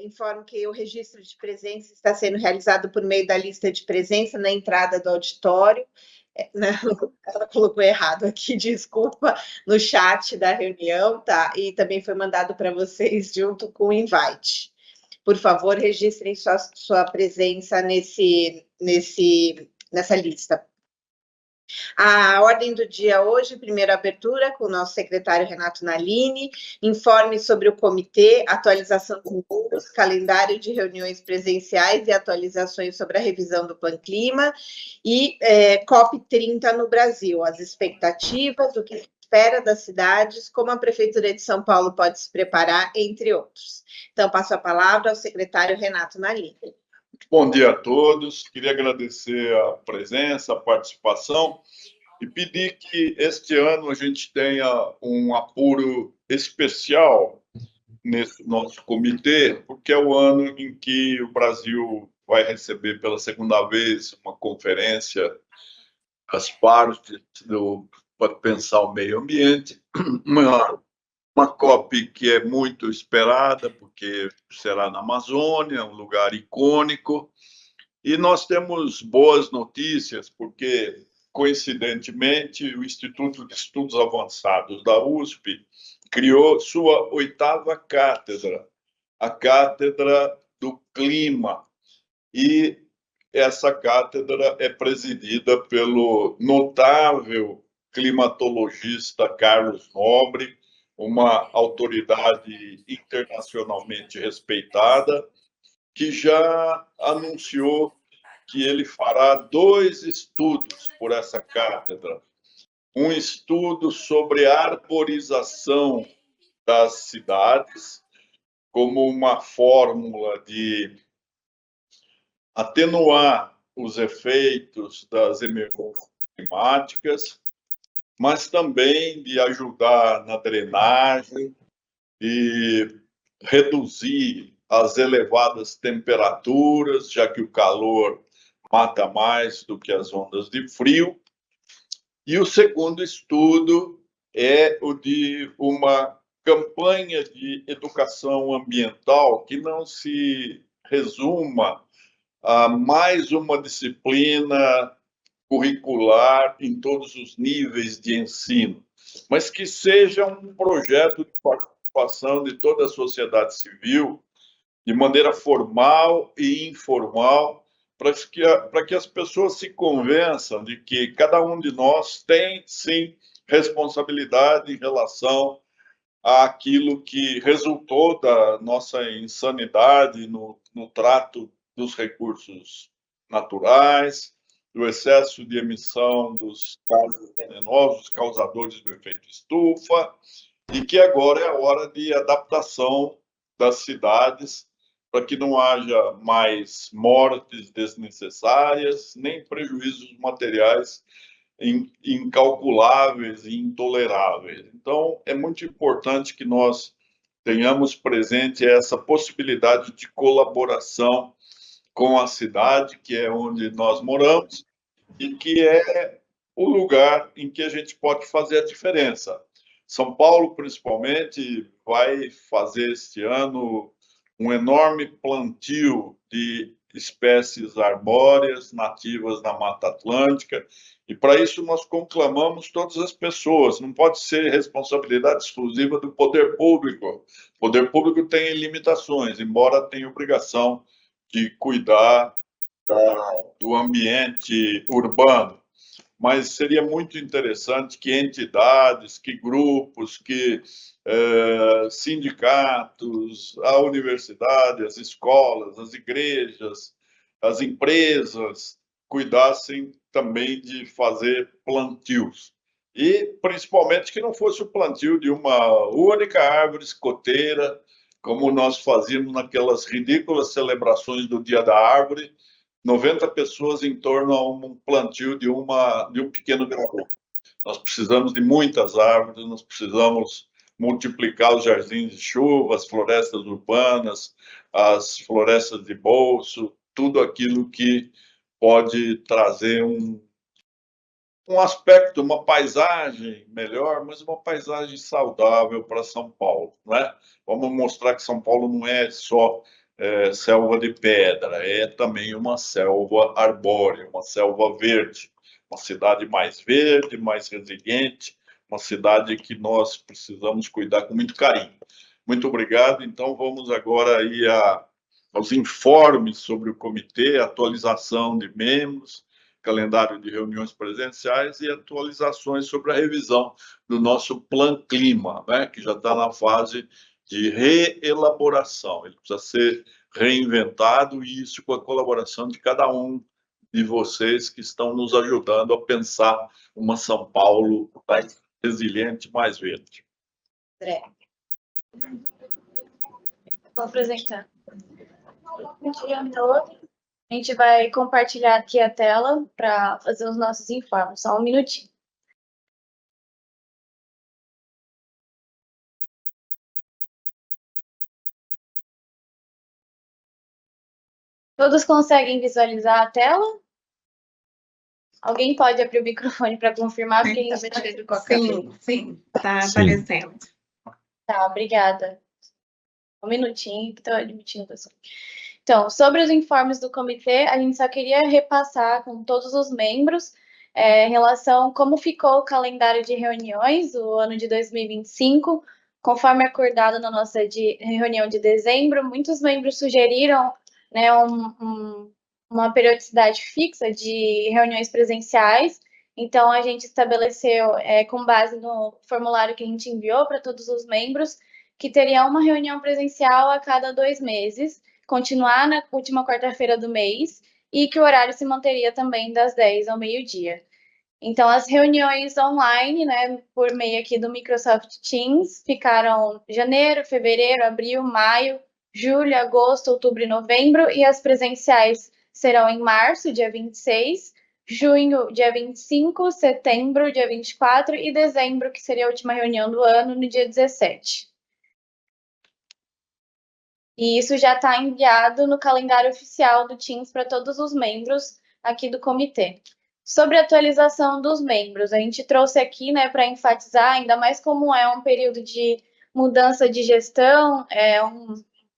Informo que o registro de presença está sendo realizado por meio da lista de presença na entrada do auditório. Não, ela colocou errado aqui, desculpa, no chat da reunião, tá? E também foi mandado para vocês junto com o invite. Por favor, registrem sua presença nessa lista. A ordem do dia hoje, primeira abertura com o nosso secretário Renato Nalini, informe sobre o comitê, atualização de números, calendário de reuniões presenciais e atualizações sobre a revisão do Plano Clima e COP30 no Brasil, as expectativas, o que se espera das cidades, como a Prefeitura de São Paulo pode se preparar, entre outros. Então, passo a palavra ao secretário Renato Nalini. Bom dia a todos, queria agradecer a presença, a participação e pedir que este ano a gente tenha um apuro especial nesse nosso comitê, porque é o ano em que o Brasil vai receber pela segunda vez uma conferência das partes para pensar o meio ambiente, uma COP que é muito esperada, porque será na Amazônia, um lugar icônico. E nós temos boas notícias, porque, coincidentemente, o Instituto de Estudos Avançados da USP criou sua 8ª cátedra, a Cátedra do Clima. E essa cátedra é presidida pelo notável climatologista Carlos Nobre, uma autoridade internacionalmente respeitada, que já anunciou que ele fará 2 estudos por essa cátedra. Um estudo sobre a arborização das cidades, como uma fórmula de atenuar os efeitos das emergências climáticas, mas também de ajudar na drenagem e reduzir as elevadas temperaturas, já que o calor mata mais do que as ondas de frio. E o segundo estudo é o de uma campanha de educação ambiental que não se resuma a mais uma disciplina curricular em todos os níveis de ensino, mas que seja um projeto de participação de toda a sociedade civil, de maneira formal e informal, para que as pessoas se convençam de que cada um de nós tem, sim, responsabilidade em relação àquilo que resultou da nossa insanidade no trato dos recursos naturais, do excesso de emissão dos gases venenosos, causadores do efeito estufa, e que agora é a hora de adaptação das cidades para que não haja mais mortes desnecessárias, nem prejuízos materiais incalculáveis e intoleráveis. Então, é muito importante que nós tenhamos presente essa possibilidade de colaboração com a cidade, que é onde nós moramos, e que é o lugar em que a gente pode fazer a diferença. São Paulo, principalmente, vai fazer este ano um enorme plantio de espécies arbóreas nativas da Mata Atlântica, e para isso nós conclamamos todas as pessoas, não pode ser responsabilidade exclusiva do poder público. O poder público tem limitações, embora tenha obrigação de cuidar do ambiente urbano, mas seria muito interessante que entidades, que grupos, que sindicatos, a universidade, as escolas, as igrejas, as empresas cuidassem também de fazer plantios. E, principalmente, que não fosse o plantio de uma única árvore escoteira, como nós fazíamos naquelas ridículas celebrações do Dia da Árvore, 90 pessoas em torno a um plantio de um pequeno graúdo. Nós precisamos de muitas árvores, nós precisamos multiplicar os jardins de chuva, as florestas urbanas, as florestas de bolso, tudo aquilo que pode trazer um aspecto, uma paisagem melhor, mas uma paisagem saudável para São Paulo, não é? Vamos mostrar que São Paulo não é só selva de pedra, é também uma selva arbórea, uma selva verde, uma cidade mais verde, mais resiliente, uma cidade que nós precisamos cuidar com muito carinho. Muito obrigado. Então, vamos agora aí aos informes sobre o comitê, atualização de membros, calendário de reuniões presenciais e atualizações sobre a revisão do nosso Plan Clima, né, que já está na fase de reelaboração. Ele precisa ser reinventado e isso com a colaboração de cada um de vocês que estão nos ajudando a pensar uma São Paulo mais resiliente, mais verde. André. Vou apresentar. Bom dia a todos. A gente vai compartilhar aqui a tela para fazer os nossos informes. Só um minutinho. Todos conseguem visualizar a tela? Alguém pode abrir o microfone para confirmar? Porque Está mexendo com a cabeça. Sim, está aparecendo. Tá, obrigada. Um minutinho que estou admitindo, pessoal. Então, sobre os informes do comitê, a gente só queria repassar com todos os membros em relação a como ficou o calendário de reuniões do ano de 2025, conforme acordado na nossa reunião de dezembro. Muitos membros sugeriram, né, uma periodicidade fixa de reuniões presenciais. Então, a gente estabeleceu, com base no formulário que a gente enviou para todos os membros, que teria uma reunião presencial a cada 2 meses, continuar na última quarta-feira do mês, e que o horário se manteria também das 10 ao meio-dia. Então, as reuniões online, né, por meio aqui do Microsoft Teams, ficaram janeiro, fevereiro, abril, maio, julho, agosto, outubro e novembro, e as presenciais serão em março, dia 26, junho, dia 25, setembro, dia 24, e dezembro, que seria a última reunião do ano, no dia 17. E isso já está enviado no calendário oficial do Teams para todos os membros aqui do comitê. Sobre a atualização dos membros, a gente trouxe aqui, né, para enfatizar, ainda mais como é um período de mudança de gestão,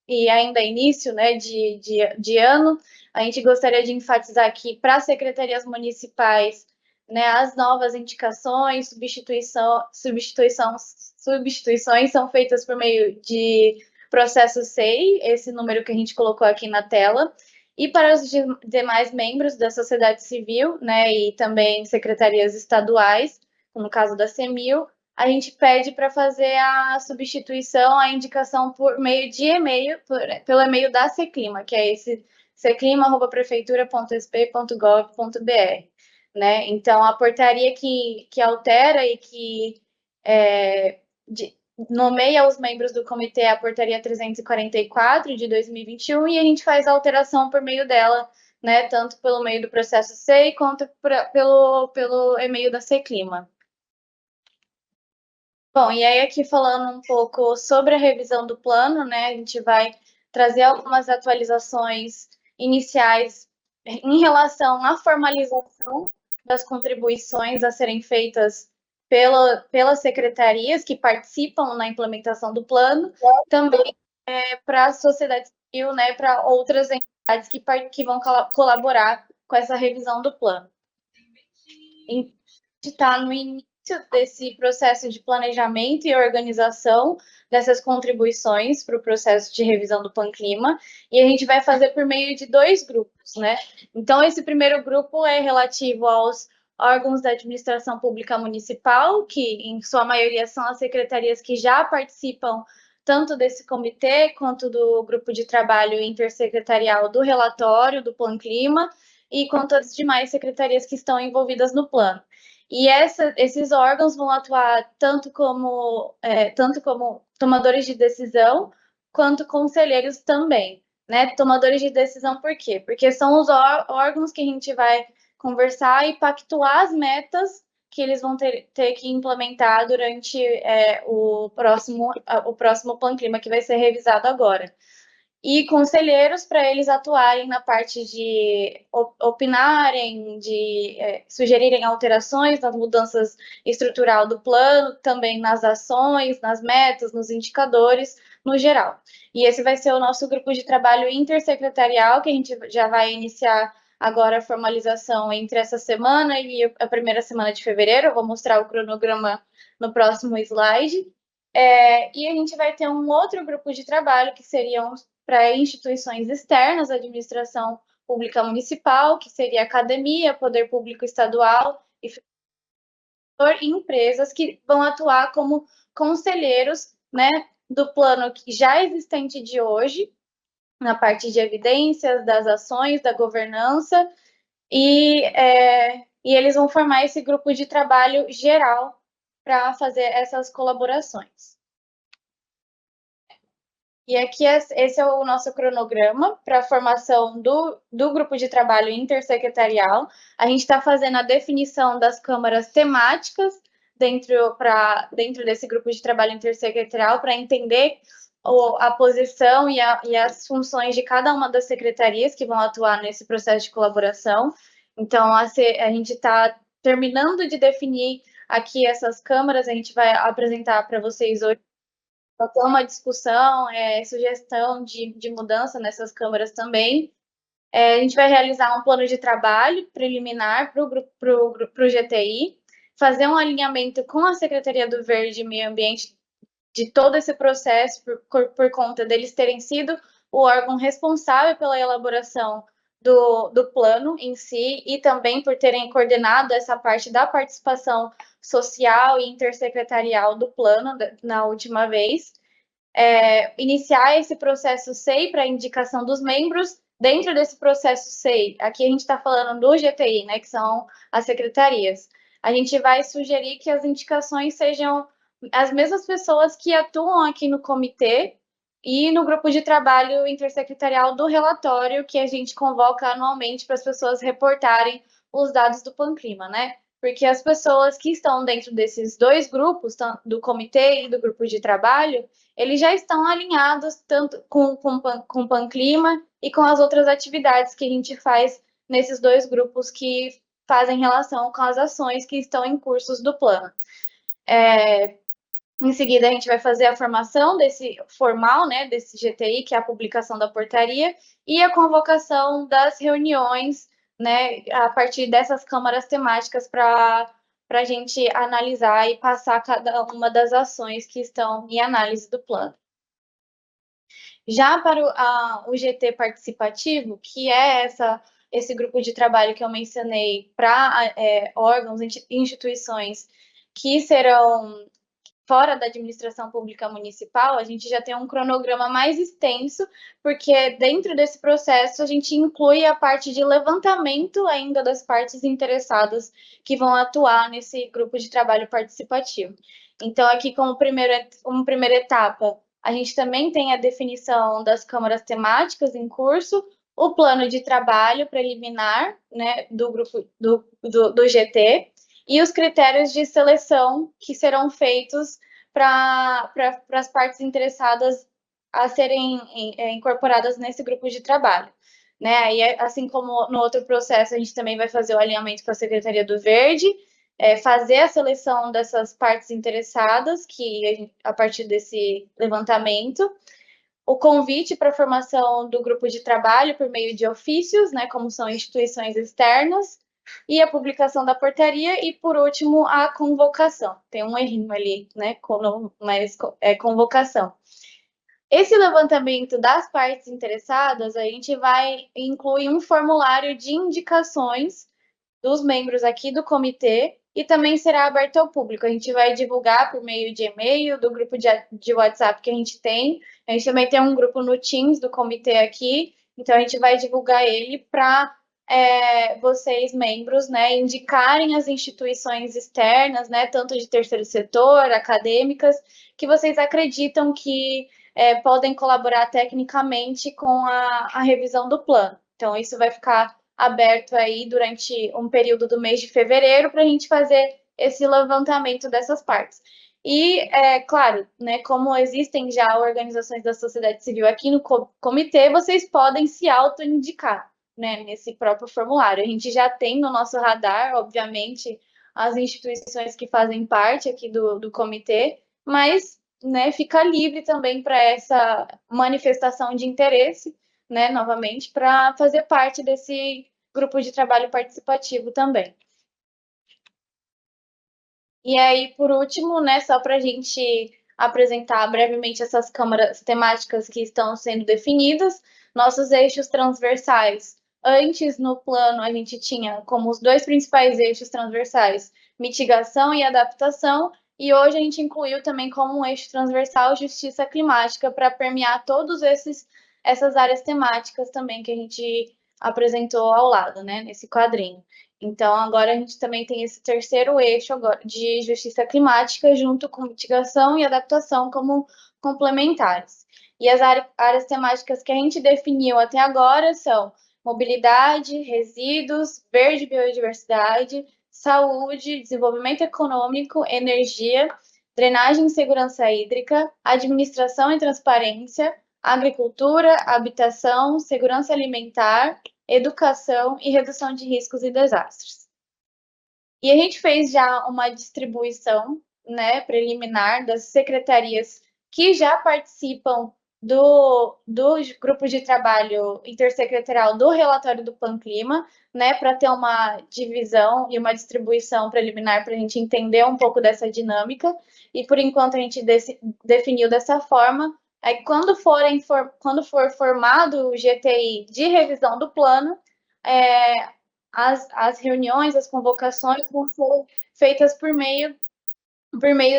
e ainda início, né, de ano, a gente gostaria de enfatizar aqui para as secretarias municipais, né, as novas indicações, substituições são feitas por meio de processo SEI, esse número que a gente colocou aqui na tela, e para os demais membros da sociedade civil, né, e também secretarias estaduais, no caso da CEMIL, a gente pede para fazer a substituição, a indicação por meio de e-mail, pelo e-mail da Seclima, que é esse seclima@prefeitura.sp.gov.br, né? Então, a portaria que altera e que nomeia os membros do comitê é a portaria 344 de 2021 e a gente faz a alteração por meio dela, né, tanto pelo meio do processo SEI quanto pelo e-mail da Seclima. Bom, e aí aqui falando um pouco sobre a revisão do plano, né, a gente vai trazer algumas atualizações iniciais em relação à formalização das contribuições a serem feitas pelas secretarias que participam na implementação do plano, também para a sociedade civil, né, para outras entidades que vão colaborar com essa revisão do plano. A gente está no início desse processo de planejamento e organização dessas contribuições para o processo de revisão do Plan Clima, e a gente vai fazer por meio de 2 grupos, né? Então, esse primeiro grupo é relativo aos órgãos da administração pública municipal, que em sua maioria são as secretarias que já participam tanto desse comitê quanto do grupo de trabalho intersecretarial do relatório do Plan Clima, e quanto as demais secretarias que estão envolvidas no plano. E esses órgãos vão atuar tanto como tomadores de decisão, quanto conselheiros também, né? Tomadores de decisão por quê? Porque são os órgãos que a gente vai conversar e pactuar as metas que eles vão ter que implementar durante o próximo Plan Clima, que vai ser revisado agora. e conselheiros para eles atuarem na parte de opinarem, de sugerirem alterações nas mudanças estrutural do plano, também nas ações, nas metas, nos indicadores, no geral. E esse vai ser o nosso grupo de trabalho intersecretarial, que a gente já vai iniciar agora a formalização entre essa semana e a primeira semana de fevereiro. Eu vou mostrar o cronograma no próximo slide. E a gente vai ter um outro grupo de trabalho, que seriam para instituições externas, administração pública municipal, que seria academia, poder público estadual e empresas que vão atuar como conselheiros, né, do plano que já existente de hoje, na parte de evidências, das ações, da governança, e eles vão formar esse grupo de trabalho geral para fazer essas colaborações. E aqui esse é o nosso cronograma para a formação do grupo de trabalho intersecretarial. A gente está fazendo a definição das câmaras temáticas dentro desse grupo de trabalho intersecretarial para entender a posição e as funções de cada uma das secretarias que vão atuar nesse processo de colaboração. Então, a gente está terminando de definir aqui essas câmaras, a gente vai apresentar para vocês hoje ter uma discussão, sugestão de mudança nessas câmaras também. A gente vai realizar um plano de trabalho preliminar para o GTI, fazer um alinhamento com a Secretaria do Verde e Meio Ambiente de todo esse processo, por conta deles terem sido o órgão responsável pela elaboração do plano em si, e também por terem coordenado essa parte da participação social e intersecretarial do plano na última vez. Iniciar esse processo SEI para indicação dos membros. Dentro desse processo SEI, aqui a gente está falando do GTI, né, que são as secretarias. A gente vai sugerir que as indicações sejam as mesmas pessoas que atuam aqui no comitê e no grupo de trabalho intersecretarial do relatório, que a gente convoca anualmente para as pessoas reportarem os dados do PANClima, né? Porque as pessoas que estão dentro desses dois grupos, do comitê e do grupo de trabalho, eles já estão alinhados tanto com o PANClima e com as outras atividades que a gente faz nesses dois grupos que fazem relação com as ações que estão em cursos do plano. Em seguida, a gente vai fazer a formação desse formal, né, desse GTI, que é a publicação da portaria, e a convocação das reuniões, né, a partir dessas câmaras temáticas para a gente analisar e passar cada uma das ações que estão em análise do plano. Já para o GT participativo, que é esse grupo de trabalho que eu mencionei para órgãos, instituições que serão fora da administração pública municipal, a gente já tem um cronograma mais extenso, porque dentro desse processo a gente inclui a parte de levantamento ainda das partes interessadas que vão atuar nesse grupo de trabalho participativo. Então, aqui como primeira etapa, a gente também tem a definição das câmaras temáticas em curso, o plano de trabalho preliminar, né, do grupo do GT, e os critérios de seleção que serão feitos para as partes interessadas a serem incorporadas nesse grupo de trabalho. Né? E assim como no outro processo, a gente também vai fazer o alinhamento com a Secretaria do Verde, fazer a seleção dessas partes interessadas, a partir desse levantamento, o convite para a formação do grupo de trabalho por meio de ofícios, né, como são instituições externas, e a publicação da portaria, e, por último, a convocação. Tem um errinho ali, né, mas é convocação. Esse levantamento das partes interessadas, a gente vai incluir um formulário de indicações dos membros aqui do comitê, e também será aberto ao público. A gente vai divulgar por meio de e-mail, do grupo de WhatsApp que a gente tem. A gente também tem um grupo no Teams do comitê aqui, então a gente vai divulgar ele para vocês, membros, né, indicarem as instituições externas, né, tanto de terceiro setor, acadêmicas, que vocês acreditam que podem colaborar tecnicamente com a revisão do plano. Então, isso vai ficar aberto aí durante um período do mês de fevereiro para a gente fazer esse levantamento dessas partes. E, claro, né, como existem já organizações da sociedade civil aqui no comitê, vocês podem se autoindicar, né, nesse próprio formulário. A gente já tem no nosso radar, obviamente, as instituições que fazem parte aqui do comitê, mas, né, fica livre também para essa manifestação de interesse, né, novamente, para fazer parte desse grupo de trabalho participativo também. E aí, por último, né, só para a gente apresentar brevemente essas câmaras temáticas que estão sendo definidas, nossos eixos transversais. Antes, no plano, a gente tinha como os dois principais eixos transversais mitigação e adaptação, e hoje a gente incluiu também como um eixo transversal justiça climática para permear todos essas áreas temáticas também que a gente apresentou ao lado, né, nesse quadrinho. Então, agora a gente também tem esse terceiro eixo agora de justiça climática, junto com mitigação e adaptação como complementares. E as áreas temáticas que a gente definiu até agora são mobilidade, resíduos, verde e biodiversidade, saúde, desenvolvimento econômico, energia, drenagem e segurança hídrica, administração e transparência, agricultura, habitação, segurança alimentar, educação e redução de riscos e desastres. E a gente fez já uma distribuição, né, preliminar das secretarias que já participam do grupo de trabalho intersecretarial do relatório do Panclima, né, para ter uma divisão e uma distribuição preliminar para a gente entender um pouco dessa dinâmica. E por enquanto a gente definiu dessa forma. Aí, quando for formado o GTI de revisão do plano, as reuniões, as convocações vão ser feitas por meio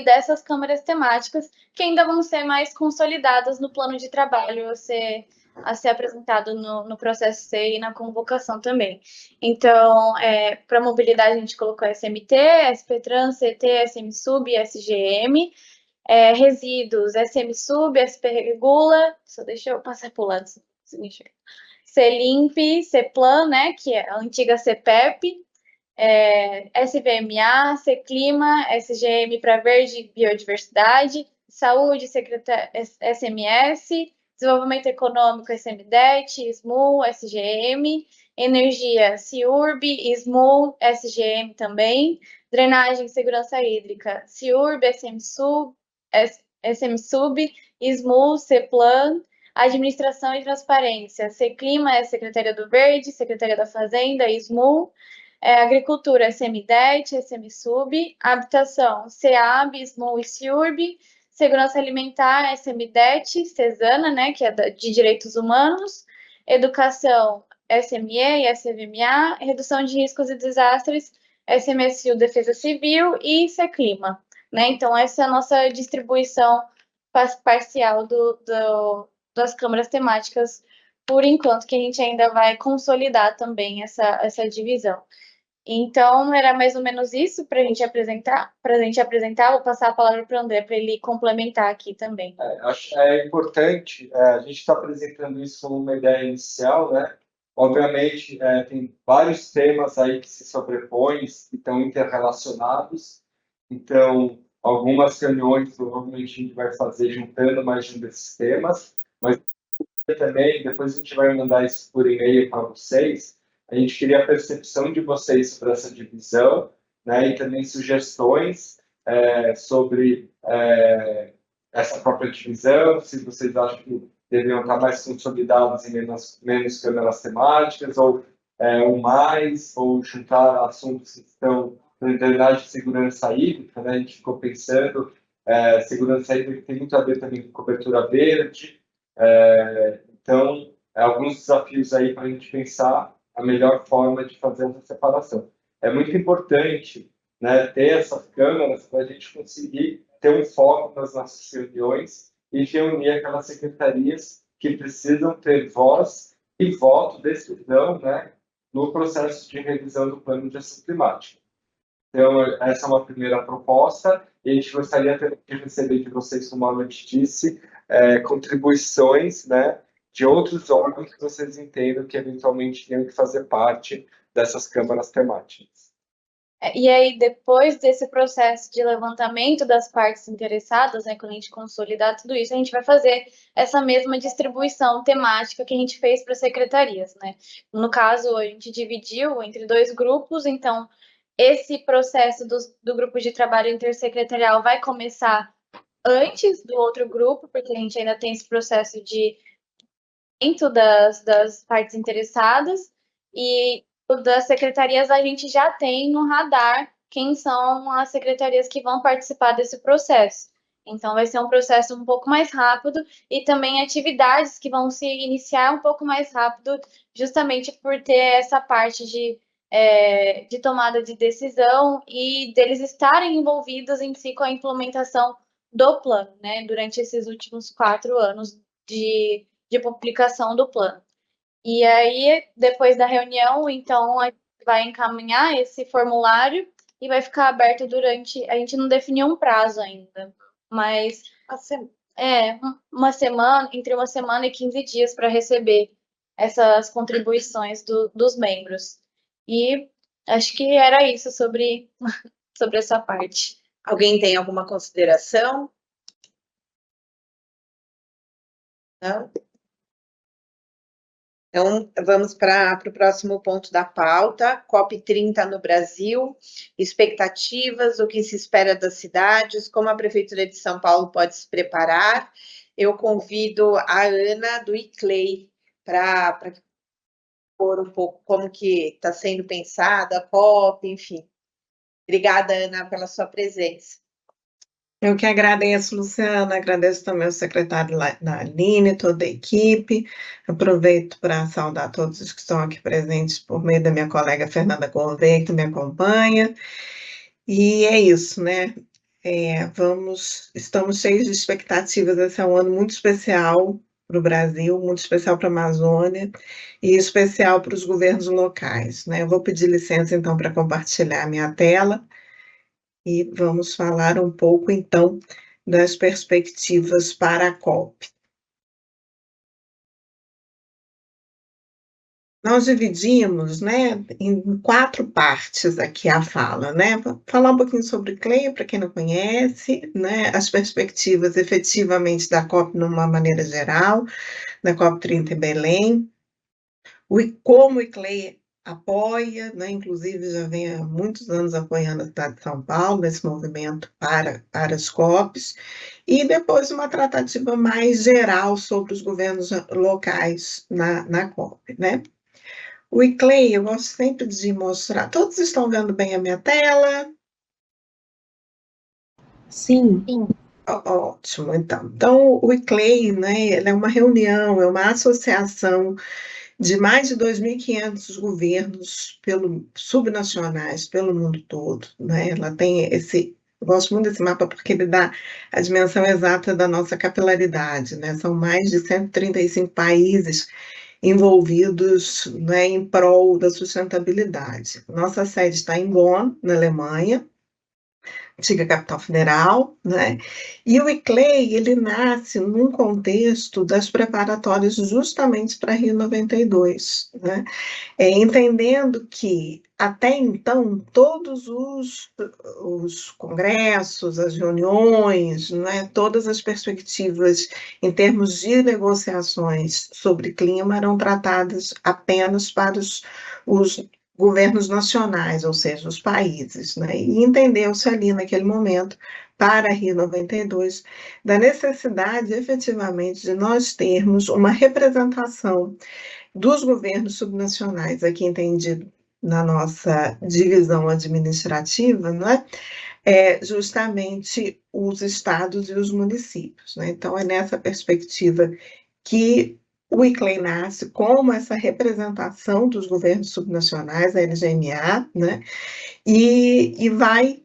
dessas câmaras temáticas, que ainda vão ser mais consolidadas no plano de trabalho a ser apresentado no processo C e na convocação também. Então, para mobilidade, a gente colocou SMT, SPTrans, CT, SMSub e SGM. Resíduos, SMSub, SP Regula, só deixa eu passar por lá, CELIMP, CEPLAN, né, que é a antiga CEPEP, SVMA, CECLIMA, SGM para Verde e Biodiversidade, Saúde, SMS, Desenvolvimento Econômico, SMDET, SMU, SGM, Energia, CIURB, SMU, SGM também, Drenagem e Segurança Hídrica, CIURB, SMSub, SMU, CEPLAN, Administração e Transparência, CECLIMA é Secretaria do Verde, Secretaria da Fazenda, SMU, Agricultura, SMDET, SMSub, Habitação, SEAB, SMU e CIURB, Segurança Alimentar, SMDET, CESANA, né, que é de Direitos Humanos, Educação, SME e SVMA, Redução de Riscos e Desastres, SMSU, Defesa Civil e CECLIMA, né, então essa é a nossa distribuição parcial das câmaras temáticas, por enquanto, que a gente ainda vai consolidar também essa divisão. Então, era mais ou menos isso para a gente apresentar. Vou passar a palavra para o André, para ele complementar aqui também. Acho que é importante, a gente está apresentando isso como uma ideia inicial, né? Obviamente, tem vários temas aí que se sobrepõem, que estão interrelacionados. Então, algumas reuniões provavelmente a gente vai fazer juntando mais de um desses temas, mas também, depois a gente vai mandar isso por e-mail para vocês. A gente queria a percepção de vocês sobre essa divisão, né, e também sugestões sobre essa própria divisão, se vocês acham que deveriam estar mais consolidados em menos câmeras temáticas, ou mais, ou juntar assuntos que estão na drenagem de segurança hídrica, né? A gente ficou pensando, segurança hídrica tem muito a ver também com cobertura verde, então, alguns desafios aí para a gente pensar a melhor forma de fazer essa separação. É muito importante, né, ter essas câmaras para a gente conseguir ter um foco nas nossas reuniões e reunir aquelas secretarias que precisam ter voz e voto, decisão, né, no processo de revisão do plano de ação climática. Então, essa é uma primeira proposta e a gente gostaria de receber de vocês, como a Norberto disse, contribuições, né, de outros órgãos que vocês entendam que eventualmente tenham que fazer parte dessas câmaras temáticas. E aí, depois desse processo de levantamento das partes interessadas, né, quando a gente consolidar tudo isso, a gente vai fazer essa mesma distribuição temática que a gente fez para as secretarias, né? No caso, a gente dividiu entre 2 grupos, então esse processo do grupo de trabalho intersecretarial vai começar antes do outro grupo, porque a gente ainda tem esse processo de das partes interessadas, e o das secretarias a gente já tem no radar quem são as secretarias que vão participar desse processo. Então, vai ser um processo um pouco mais rápido e também atividades que vão se iniciar um pouco mais rápido, justamente por ter essa parte de tomada de decisão e deles estarem envolvidos em si com a implementação do plano, né, durante esses últimos 4 anos de publicação do plano. E aí, depois da reunião, então, a gente vai encaminhar esse formulário e vai ficar aberto durante. A gente não definiu um prazo ainda, mas uma semana, entre 1 semana e 15 dias para receber essas contribuições dos membros. E acho que era isso sobre essa parte. Alguém tem alguma consideração? Não? Então, vamos para o próximo ponto da pauta, COP30 no Brasil, expectativas, o que se espera das cidades, como a Prefeitura de São Paulo pode se preparar. Eu convido a Ana do ICLEI para pôr um pouco como que está sendo pensada a COP, enfim. Obrigada, Ana, pela sua presença. Eu que agradeço, Luciana, agradeço também ao secretário da Aline, toda a equipe. Aproveito para saudar todos os que estão aqui presentes por meio da minha colega Fernanda Gouveia, que me acompanha. E é isso, né? Estamos cheios de expectativas. Esse é um ano muito especial para o Brasil, muito especial para a Amazônia e especial para os governos locais, né? Eu vou pedir licença, então, para compartilhar a minha tela. E vamos falar um pouco, então, das perspectivas para a COP. Nós dividimos, né, em 4 partes aqui a fala, né? Vou falar um pouquinho sobre CLEI, para quem não conhece, né? As perspectivas efetivamente da COP numa maneira geral, da COP30 em Belém, como o ICLEI apoia, né, inclusive já vem há muitos anos apoiando a cidade de São Paulo nesse movimento para as COPs, e depois uma tratativa mais geral sobre os governos locais na COP, né? O ICLEI, eu gosto sempre de mostrar, todos estão vendo bem a minha tela? Sim. Ótimo, então. Então, o ICLEI, né, ele é uma reunião, é uma associação de mais de 2.500 governos subnacionais pelo mundo todo, né? Ela tem eu gosto muito desse mapa porque ele dá a dimensão exata da nossa capilaridade, né? São mais de 135 países envolvidos, né, em prol da sustentabilidade. Nossa sede está em Bonn, na Alemanha, antiga capital federal, né? E o ICLEI, ele nasce num contexto das preparatórias justamente para Rio 92, né? Entendendo que, até então, todos os congressos, as reuniões, né, todas as perspectivas em termos de negociações sobre clima eram tratadas apenas para os governos nacionais, ou seja, os países, né? E entendeu-se ali naquele momento, para Rio 92, da necessidade efetivamente de nós termos uma representação dos governos subnacionais, aqui entendido na nossa divisão administrativa, né? Justamente os estados e os municípios, né? Então, é nessa perspectiva que o ICLEI nasce como essa representação dos governos subnacionais, a LGMA, né? E vai,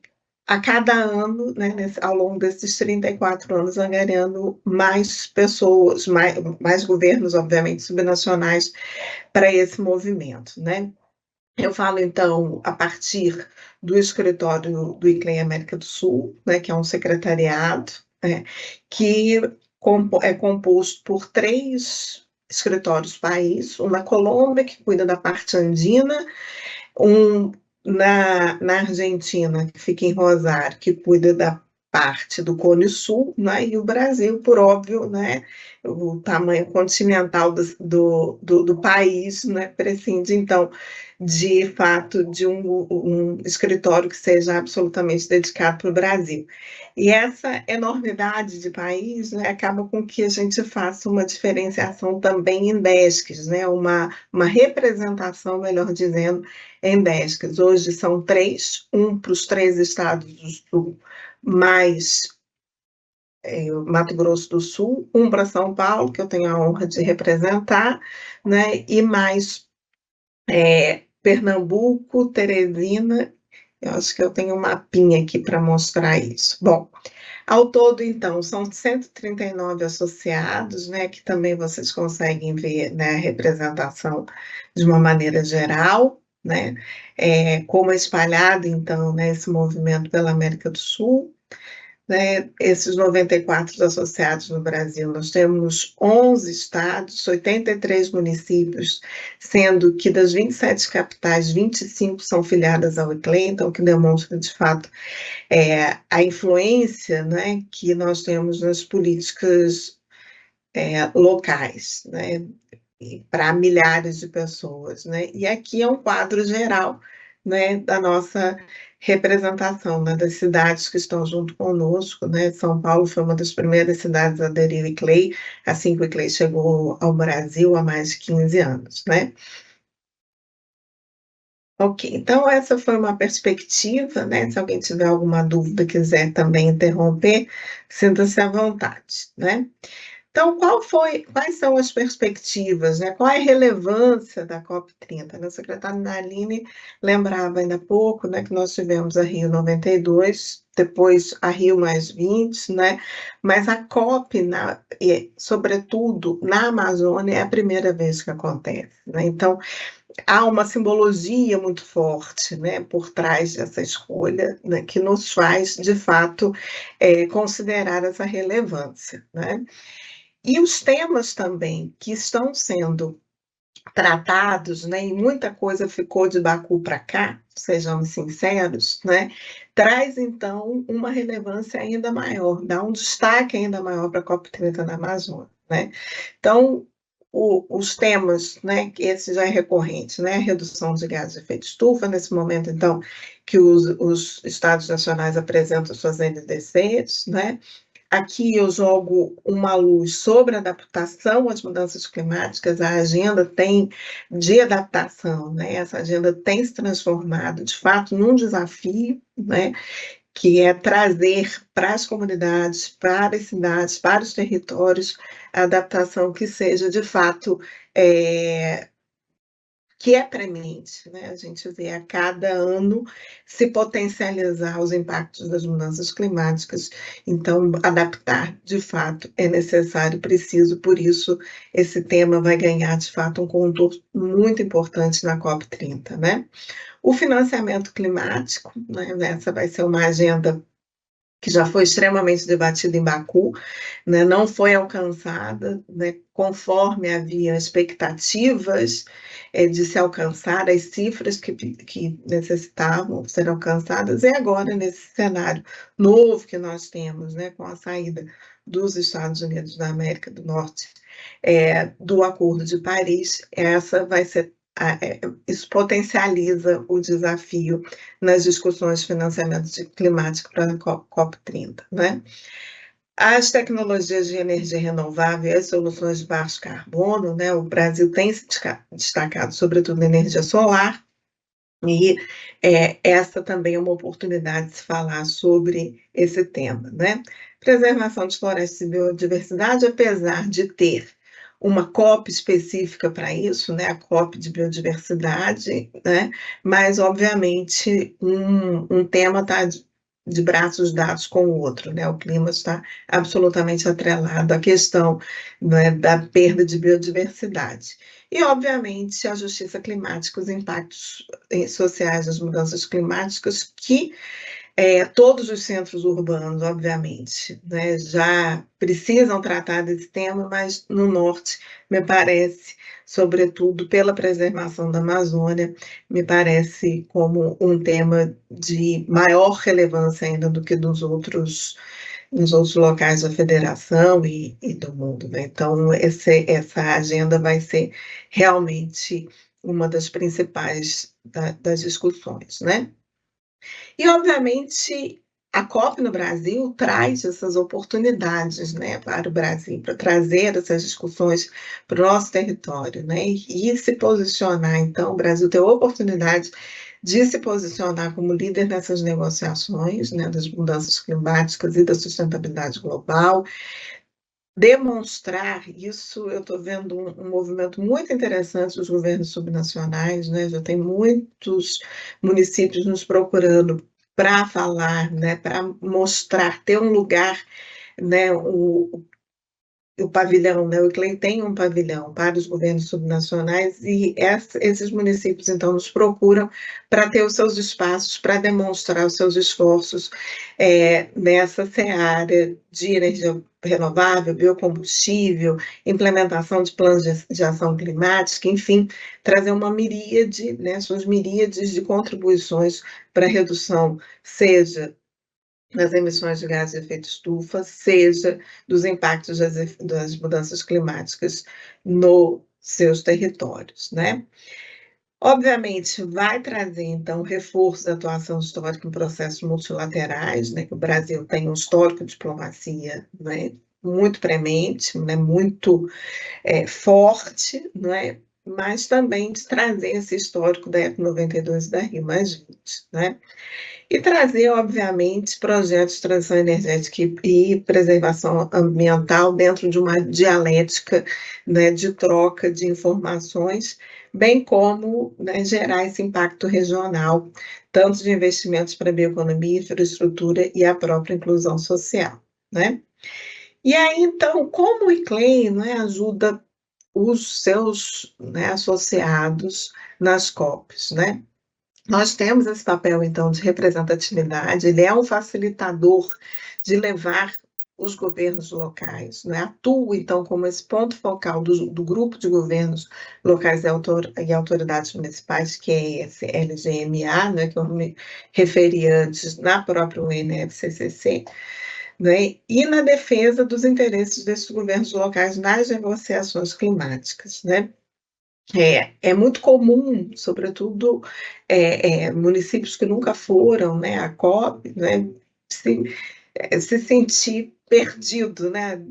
a cada ano, né, ao longo desses 34 anos, angariando mais pessoas, mais governos, obviamente, subnacionais para esse movimento, né? Eu falo, então, a partir do escritório do ICLEI América do Sul, né, que é um secretariado, né, que é composto por 3 escritórios país, um na Colômbia, que cuida da parte andina, um na Argentina, que fica em Rosário, que cuida da parte do Cone Sul, né? E o Brasil, por óbvio, né? O tamanho continental do país, né? Prescinde, então, de fato, de um escritório que seja absolutamente dedicado para o Brasil. E essa enormidade de país, né, acaba com que a gente faça uma diferenciação também em DESCs, né? Uma representação, melhor dizendo, em DESCs. Hoje são 3, um para os 3 estados do Sul, mais Mato Grosso do Sul, um para São Paulo, que eu tenho a honra de representar, né? E mais Pernambuco, Teresina. Eu acho que eu tenho um mapinha aqui para mostrar isso. Bom, ao todo, então, são 139 associados, né, que também vocês conseguem ver, né, a representação de uma maneira geral, né, como é espalhado, então, né, esse movimento pela América do Sul, né, esses 94 associados no Brasil. Nós temos 11 estados, 83 municípios, sendo que das 27 capitais, 25 são filiadas ao ICLEI, então, que demonstra, de fato, a influência, né, que nós temos nas políticas locais, né, para milhares de pessoas, né? E aqui é um quadro geral, né, da nossa representação, né, das cidades que estão junto conosco, né? São Paulo foi uma das primeiras cidades a aderir ao ICLEI, assim que o ICLEI chegou ao Brasil há mais de 15 anos, né? Ok, então essa foi uma perspectiva, né? Se alguém tiver alguma dúvida, quiser também interromper, sinta-se à vontade, né? Então, quais são as perspectivas, né? Qual é a relevância da COP30? A secretária Naline lembrava ainda há pouco, né, que nós tivemos a Rio 92, depois a Rio +20, né? Mas a COP, sobretudo na Amazônia, é a primeira vez que acontece, né? Então, há uma simbologia muito forte, né, por trás dessa escolha, né, que nos faz, de fato, considerar essa relevância, né? E os temas também que estão sendo tratados, né, e muita coisa ficou de Baku para cá, sejamos sinceros, né, traz então uma relevância ainda maior, dá um destaque ainda maior para a COP30 na Amazônia, né? Então, os temas, né, que esse já é recorrente, né, a redução de gases de efeito estufa, nesse momento, então, que os estados nacionais apresentam suas NDCs, né? Aqui eu jogo uma luz sobre a adaptação às mudanças climáticas, a agenda de adaptação, né? Essa agenda tem se transformado, de fato, num desafio, né? Que é trazer para as comunidades, para as cidades, para os territórios, a adaptação que seja, de fato, que é premente, né? A gente vê a cada ano se potencializar os impactos das mudanças climáticas, então adaptar, de fato, é necessário, preciso, por isso esse tema vai ganhar, de fato, um contorno muito importante na COP30, né? O financiamento climático, né? Essa vai ser uma agenda que já foi extremamente debatida em Baku, né, não foi alcançada, né, conforme havia expectativas de se alcançar as cifras que necessitavam ser alcançadas, e agora, nesse cenário novo que nós temos, né, com a saída dos Estados Unidos da América do Norte, do Acordo de Paris, essa vai ser isso potencializa o desafio nas discussões de financiamento climático para a COP30, né? As tecnologias de energia renovável e as soluções de baixo carbono, né? O Brasil tem se destacado, sobretudo na energia solar, e essa também é uma oportunidade de se falar sobre esse tema, né? Preservação de florestas e biodiversidade, apesar de ter uma COP específica para isso, né? A COP de biodiversidade, né? Mas, obviamente, um tema está de braços dados com o outro, né? O clima está absolutamente atrelado à questão, né, da perda de biodiversidade. E, obviamente, a justiça climática, os impactos sociais das mudanças climáticas que Todos os centros urbanos, obviamente, né, já precisam tratar desse tema, mas no norte, me parece, sobretudo pela preservação da Amazônia, me parece como um tema de maior relevância ainda do que nos outros locais da federação e do mundo, né? Então, essa agenda vai ser realmente uma das principais das discussões, né? E, obviamente, a COP no Brasil traz essas oportunidades, né, para o Brasil, para trazer essas discussões para o nosso território, né, e se posicionar. Então, o Brasil tem a oportunidade de se posicionar como líder nessas negociações, né, das mudanças climáticas e da sustentabilidade global, demonstrar isso. Eu estou vendo um movimento muito interessante dos governos subnacionais, né? Já tem muitos municípios nos procurando para falar, né? Para mostrar, ter um lugar, né? O pavilhão, né? O ICLEI tem um pavilhão para os governos subnacionais e esses municípios, então, nos procuram para ter os seus espaços, para demonstrar os seus esforços nessa seara de energia renovável, biocombustível, implementação de planos de ação climática, enfim, trazer uma miríade, né, suas miríades de contribuições para a redução, seja nas emissões de gases de efeito estufa, seja dos impactos das mudanças climáticas nos seus territórios, né? Obviamente, vai trazer, então, reforço da atuação histórica em processos multilaterais, né? Que o Brasil tem um histórico de diplomacia, né, muito premente, né, muito forte, né? Mas também de trazer esse histórico da ECO 92 e da Rio+20, né? E trazer, obviamente, projetos de transição energética e preservação ambiental dentro de uma dialética, né, de troca de informações, bem como, né, gerar esse impacto regional, tanto de investimentos para a bioeconomia, infraestrutura e a própria inclusão social, né? E aí, então, como o ICLEI, né, ajuda os seus, né, associados nas COPs, né? Nós temos esse papel, então, de representatividade, ele é um facilitador de levar os governos locais, né? Atua, então, como esse ponto focal do grupo de governos locais e autoridades municipais, que é esse LGMA, né, que eu me referi antes na própria UNFCCC, né? E na defesa dos interesses desses governos locais nas negociações climáticas, né? É muito comum, sobretudo municípios que nunca foram, né, à COP, né, se sentir perdido, né,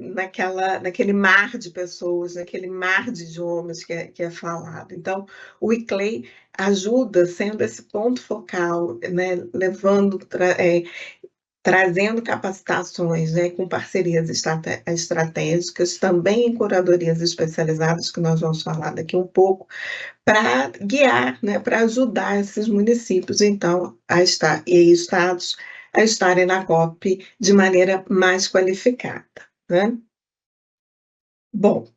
naquele mar de pessoas, naquele mar de idiomas que é falado. Então, o ICLEI ajuda, sendo esse ponto focal, né, trazendo capacitações, né, com parcerias estratégicas, também em curadorias especializadas, que nós vamos falar daqui um pouco, para guiar, né, para ajudar esses municípios, então, e estados a estarem na COP de maneira mais qualificada, né? Bom,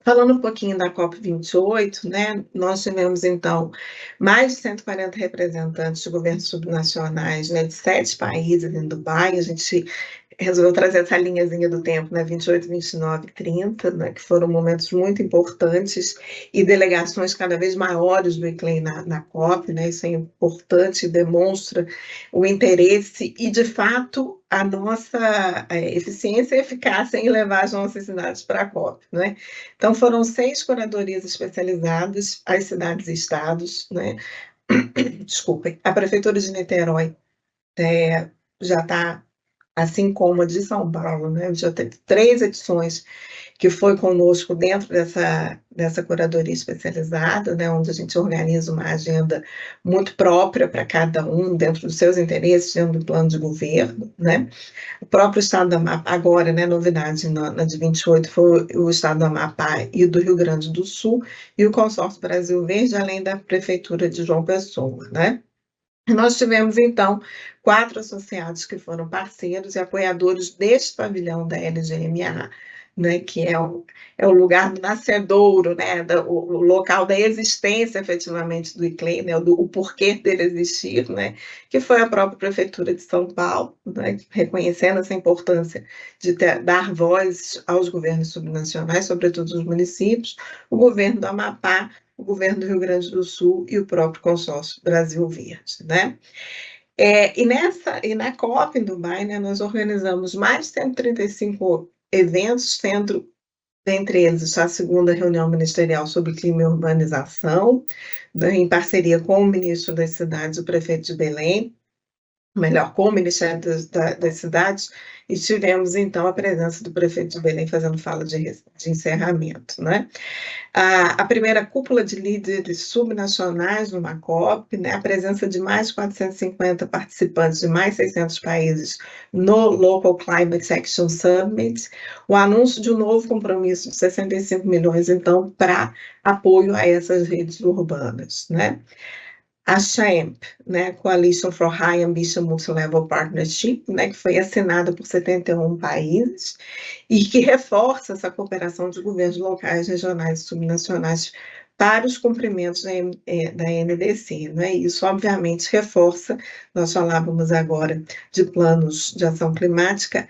falando um pouquinho da COP28, né, nós tivemos, então, mais de 140 representantes de governos subnacionais, né, de 7 países em Dubai. A gente resolveu trazer essa linhazinha do tempo, né, 28, 29 e 30, né, que foram momentos muito importantes, e delegações cada vez maiores do ICLEI na COP, né, isso é importante, demonstra o interesse e, de fato, a nossa eficiência e eficácia em levar as nossas cidades para a COP, né? Então, foram 6 curadorias especializadas às cidades e estados, né? Desculpem, a Prefeitura de Niterói já está, assim como a de São Paulo, né? Já teve 3 edições que foi conosco dentro dessa curadoria especializada, né, onde a gente organiza uma agenda muito própria para cada um, dentro dos seus interesses, dentro do plano de governo, né? O próprio estado do Amapá, agora, né, novidade na de 28, foi o estado do Amapá e do Rio Grande do Sul, e o Consórcio Brasil Verde, além da Prefeitura de João Pessoa, né? Nós tivemos, então, 4 associados que foram parceiros e apoiadores deste pavilhão da LGMA, né, que é o lugar do nascedouro, né, o local da existência, efetivamente, do ICLEI, né, o porquê dele existir, né, que foi a própria Prefeitura de São Paulo, né, reconhecendo essa importância de dar voz aos governos subnacionais, sobretudo os municípios, o governo do Amapá, o governo do Rio Grande do Sul e o próprio consórcio Brasil Verde, né? E na COP em Dubai, né, nós organizamos mais de 135 eventos, dentre eles a segunda reunião ministerial sobre clima e urbanização, né, em parceria com o ministro das cidades, o prefeito de Belém, melhor, com o Ministério das Cidades, e tivemos, então, a presença do prefeito de Belém fazendo fala de encerramento, né? A primeira cúpula de líderes subnacionais numa COP, né? A presença de mais de 450 participantes de mais 600 países no Local Climate Action Summit, o anúncio de um novo compromisso de 65 milhões, então, para apoio a essas redes urbanas, né? A CHAMP, né, Coalition for High Ambition Multilevel Partnership, né, que foi assinada por 71 países e que reforça essa cooperação de governos locais, regionais e subnacionais para os cumprimentos da NDC. Né? Isso, obviamente, reforça, nós falávamos agora de planos de ação climática,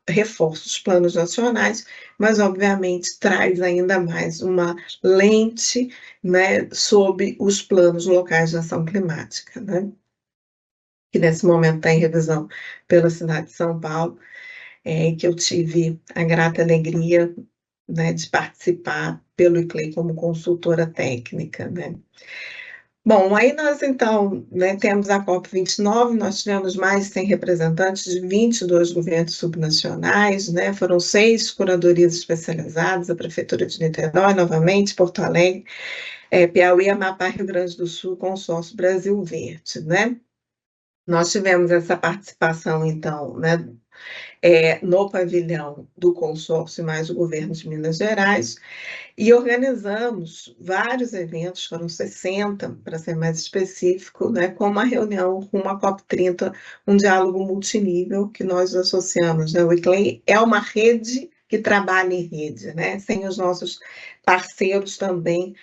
reforça os planos nacionais, mas, obviamente, traz ainda mais uma lente, né, sobre os planos locais de ação climática, né? Que nesse momento está em revisão pela cidade de São Paulo, que eu tive a grata alegria, né, de participar pelo ICLEI como consultora técnica, né? Bom, aí nós, então, né, temos a COP29, nós tivemos mais de 100 representantes de 22 governos subnacionais, né, foram 6 curadorias especializadas, a Prefeitura de Niterói, novamente, Porto Alegre, Piauí, Amapá, Rio Grande do Sul, Consórcio Brasil Verde, né? Nós tivemos essa participação, então, né, no pavilhão do consórcio mais o governo de Minas Gerais, e organizamos vários eventos, foram 60, para ser mais específico, né, com uma reunião, com uma COP30, um diálogo multinível que nós associamos, né? O ICLEI é uma rede que trabalha em rede, né? Sem os nossos parceiros também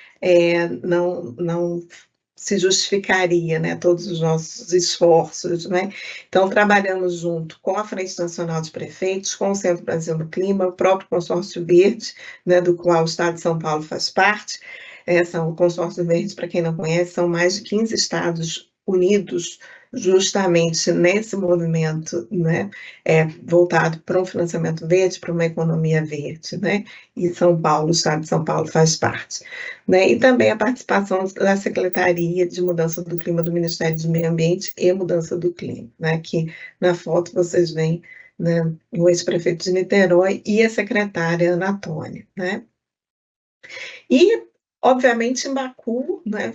não se justificaria, né, todos os nossos esforços, né? Então, trabalhamos junto com a Frente Nacional de Prefeitos, com o Centro Brasil no Clima, o próprio Consórcio Verde, né, do qual o Estado de São Paulo faz parte. O Consórcio Verde, para quem não conhece, são mais de 15 estados unidos justamente nesse movimento, né, voltado para um financiamento verde, para uma economia verde, né? E São Paulo, o Estado de São Paulo faz parte. Né, e também a participação da Secretaria de Mudança do Clima do Ministério do Meio Ambiente e Mudança do Clima, né, que na foto vocês veem, né, o ex-prefeito de Niterói e a secretária Ana Antônia, né. E, obviamente, em Baku, né,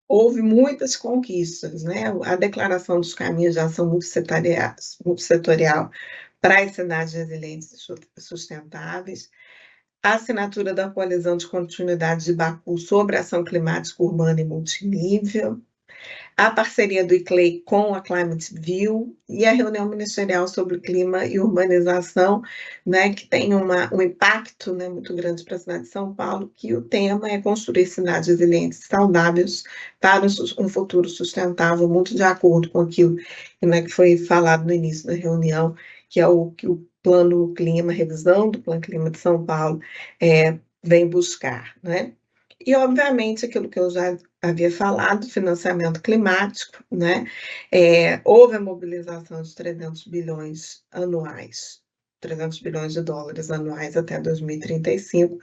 houve muitas conquistas, né, a declaração dos caminhos de ação multissetorial para as cidades resilientes e sustentáveis, a assinatura da Coalizão de Continuidade de Baku sobre a ação climática urbana e multinível, a parceria do ICLEI com a Climate View e a reunião ministerial sobre clima e urbanização, né, que tem um impacto, né, muito grande para a cidade de São Paulo, que o tema é construir cidades resilientes e saudáveis para um futuro sustentável, muito de acordo com aquilo, né, que foi falado no início da reunião, que é o que o Plano Clima, revisão do Plano Clima de São Paulo, vem buscar, né? E, obviamente, aquilo que eu já havia falado, financiamento climático, né? Houve a mobilização de 300 bilhões anuais, 300 bilhões de dólares anuais até 2035,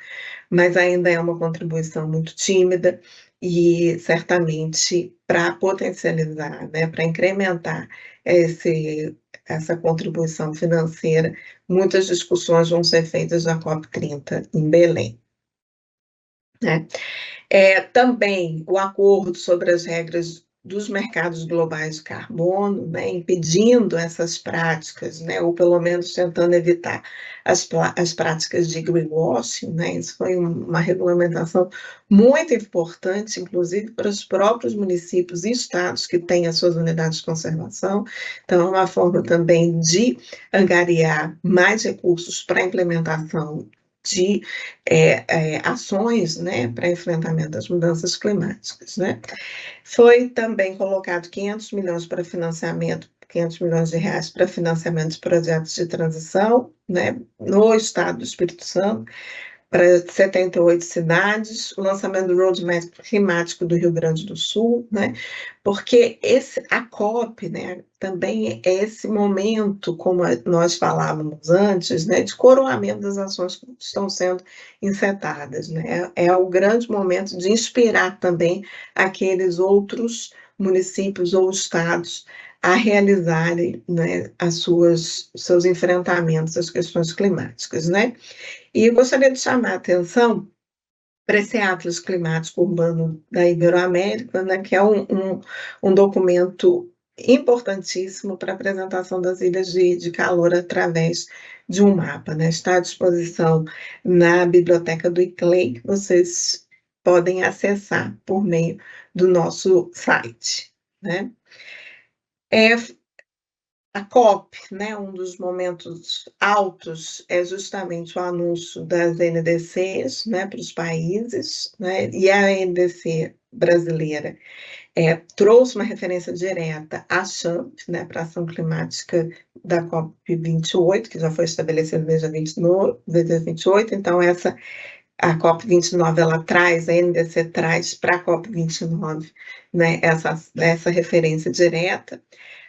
mas ainda é uma contribuição muito tímida e, certamente, para potencializar, né, para incrementar essa contribuição financeira, muitas discussões vão ser feitas na COP30 em Belém. Né? Também o acordo sobre as regras dos mercados globais de carbono, né, impedindo essas práticas, né, ou pelo menos tentando evitar as práticas de greenwashing, né, isso foi uma regulamentação muito importante, inclusive para os próprios municípios e estados que têm as suas unidades de conservação. Então, é uma forma também de angariar mais recursos para a implementação de ações, né, para enfrentamento das mudanças climáticas, né. Foi também colocado 500 milhões para financiamento, 500 milhões de reais para financiamento de projetos de transição, né, no estado do Espírito Santo, para 78 cidades, o lançamento do Roadmap Climático do Rio Grande do Sul, né, porque a COP, né, também é esse momento, como nós falávamos antes, né, de coroamento das ações que estão sendo encetadas, né, é o grande momento de inspirar também aqueles outros municípios ou estados a realizarem, né, seus enfrentamentos às questões climáticas, né. E eu gostaria de chamar a atenção para esse Atlas Climático Urbano da Iberoamérica, né, que é um documento importantíssimo para a apresentação das ilhas de calor através de um mapa, né? Está à disposição na biblioteca do ICLEI, que vocês podem acessar por meio do nosso site, né? A COP, né, um dos momentos altos é justamente o anúncio das NDCs, né, para os países, né, e a NDC brasileira trouxe uma referência direta à CHAMP, né, para a ação climática da COP28, que já foi estabelecida desde 28, então a COP29 ela traz, a NDC traz para a COP29, né, essa referência direta.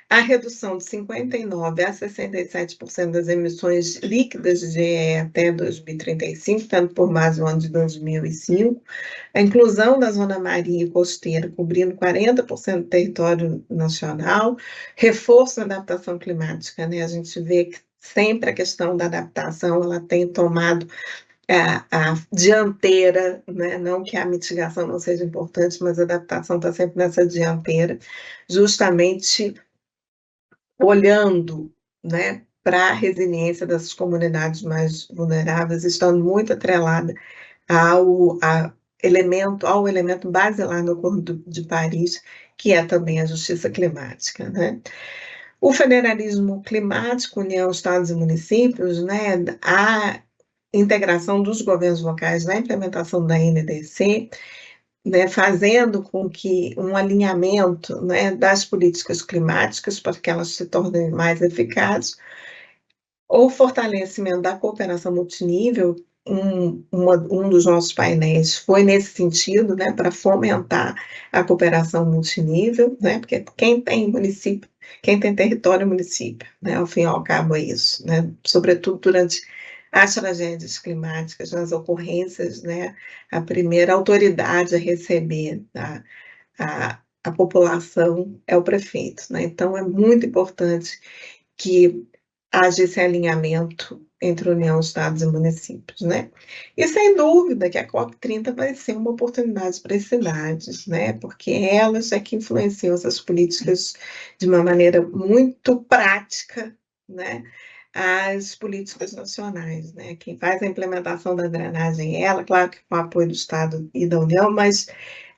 A redução de 59% a 67% das emissões líquidas de GE até 2035, tanto por mais o ano de 2005, a inclusão da zona marinha e costeira, cobrindo 40% do território nacional, reforço da adaptação climática, né? A gente vê que sempre a questão da adaptação ela tem tomado a dianteira, né? Não que a mitigação não seja importante, mas a adaptação está sempre nessa dianteira, justamente olhando, né, para a resiliência dessas comunidades mais vulneráveis, estando muito atrelada ao elemento basilar do Acordo de Paris, que é também a justiça climática, né? O federalismo climático, União, Estados e Municípios, né, a integração dos governos locais na implementação da NDC, né, fazendo com que um alinhamento, né, das políticas climáticas para que elas se tornem mais eficazes, o fortalecimento da cooperação multinível, um dos nossos painéis foi nesse sentido, né, para fomentar a cooperação multinível, né, porque quem tem município, quem tem território é município, né, ao fim e ao cabo é isso, né, sobretudo durante as tragédias climáticas, nas ocorrências, né, a primeira autoridade a receber a população é o prefeito, né, então é muito importante que haja esse alinhamento entre União, Estados e municípios, né? E sem dúvida que a COP30 vai ser uma oportunidade para as cidades, né? Porque elas é que influenciam essas políticas de uma maneira muito prática, né? As políticas nacionais, né? Quem faz a implementação da drenagem é ela, claro que com o apoio do Estado e da União, mas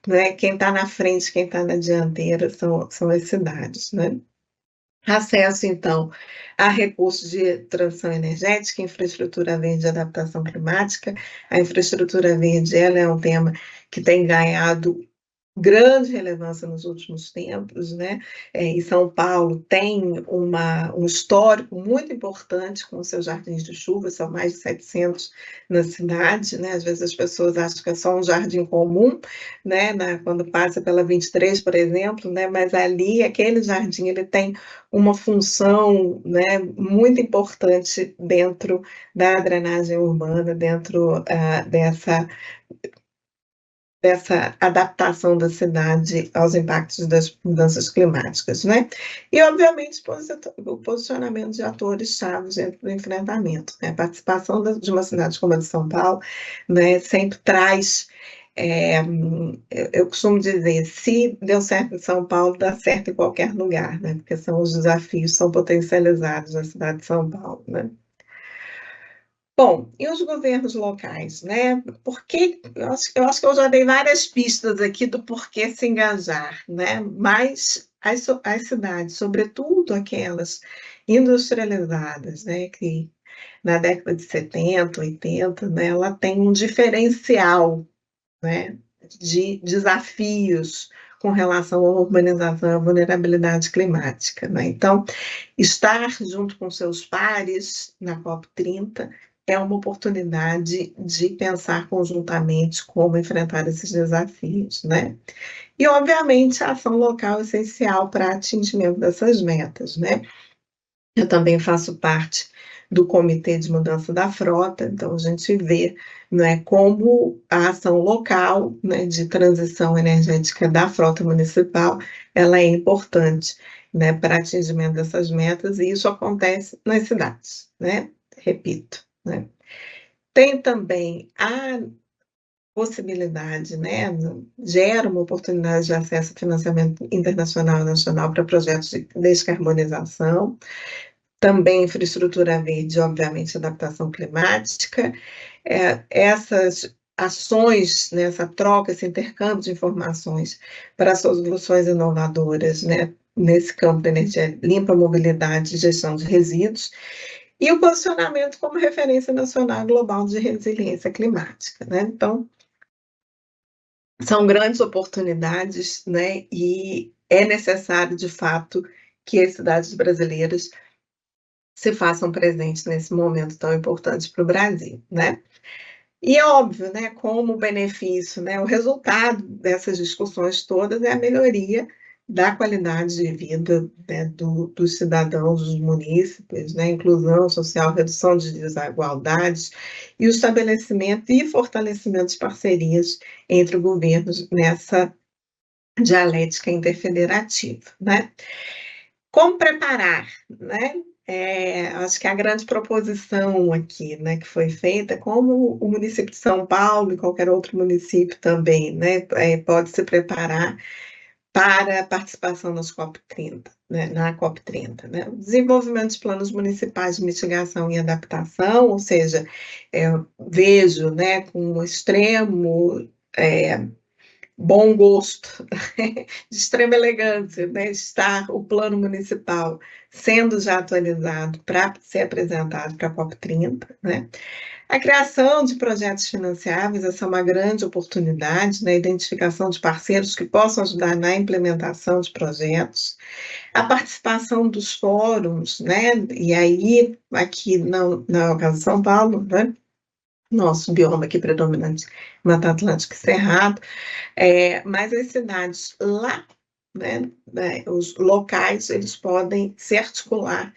né, quem está na frente, quem está na dianteira são as cidades, né? Acesso, então, a recursos de transição energética, infraestrutura verde e adaptação climática. A infraestrutura verde ela é um tema que tem ganhado grande relevância nos últimos tempos, né? E São Paulo tem um histórico muito importante com os seus jardins de chuva, são mais de 700 na cidade, né? Às vezes as pessoas acham que é só um jardim comum, né? Quando passa pela 23, por exemplo, né? Mas ali, aquele jardim, ele tem uma função, né, muito importante dentro da drenagem urbana, dentro dessa adaptação da cidade aos impactos das mudanças climáticas, né? E, obviamente, o posicionamento de atores-chave dentro do enfrentamento, né? A participação de uma cidade como a de São Paulo, né, sempre traz Eu costumo dizer, se deu certo em São Paulo, dá certo em qualquer lugar, né? Porque os desafios são potencializados na cidade de São Paulo, né? Bom, e os governos locais, né? Porque eu acho que eu já dei várias pistas aqui do porquê se engajar, né? Mas as cidades, sobretudo aquelas industrializadas, né? Que na década de 70, 80, né? Ela tem um diferencial, né? De desafios com relação à urbanização e à vulnerabilidade climática, né? Então, estar junto com seus pares na COP30 é uma oportunidade de pensar conjuntamente como enfrentar esses desafios, né? E, obviamente, a ação local é essencial para atingimento dessas metas, né? Eu também faço parte do Comitê de Mudança da Frota, então a gente vê, né, como a ação local, né, de transição energética da frota municipal, ela é importante, né, para atingimento dessas metas, e isso acontece nas cidades, né? Repito, né? Tem também a possibilidade, né, gera uma oportunidade de acesso a financiamento internacional e nacional para projetos de descarbonização, também infraestrutura verde, obviamente, adaptação climática. Essas ações, né, essa troca, esse intercâmbio de informações para soluções inovadoras, né, nesse campo da energia limpa, mobilidade e gestão de resíduos, e o posicionamento como referência nacional e global de resiliência climática, né? Então, são grandes oportunidades, né, e é necessário, de fato, que as cidades brasileiras se façam presentes nesse momento tão importante para o Brasil, né? E é óbvio, né, como benefício, né, o resultado dessas discussões todas é a melhoria da qualidade de vida, né, dos cidadãos, dos munícipes, né, inclusão social, redução de desigualdades e o estabelecimento e fortalecimento de parcerias entre governos nessa dialética interfederativa, né? Como preparar, né? Acho que a grande proposição aqui, né, que foi feita, como o município de São Paulo e qualquer outro município também, né, pode se preparar para a participação nas COP30, né, na COP30, né? O desenvolvimento de planos municipais de mitigação e adaptação, ou seja, vejo, né, com extremo bom gosto, de extrema elegância, né, estar o plano municipal sendo já atualizado para ser apresentado para a COP30, né? A criação de projetos financiáveis, essa é uma grande oportunidade, né? Identificação de parceiros que possam ajudar na implementação de projetos, a participação dos fóruns, né? E aí, aqui na ocasião de São Paulo, né? Nosso bioma aqui predominante, Mata Atlântica e Cerrado, mas as cidades lá, né, os locais, eles podem se articular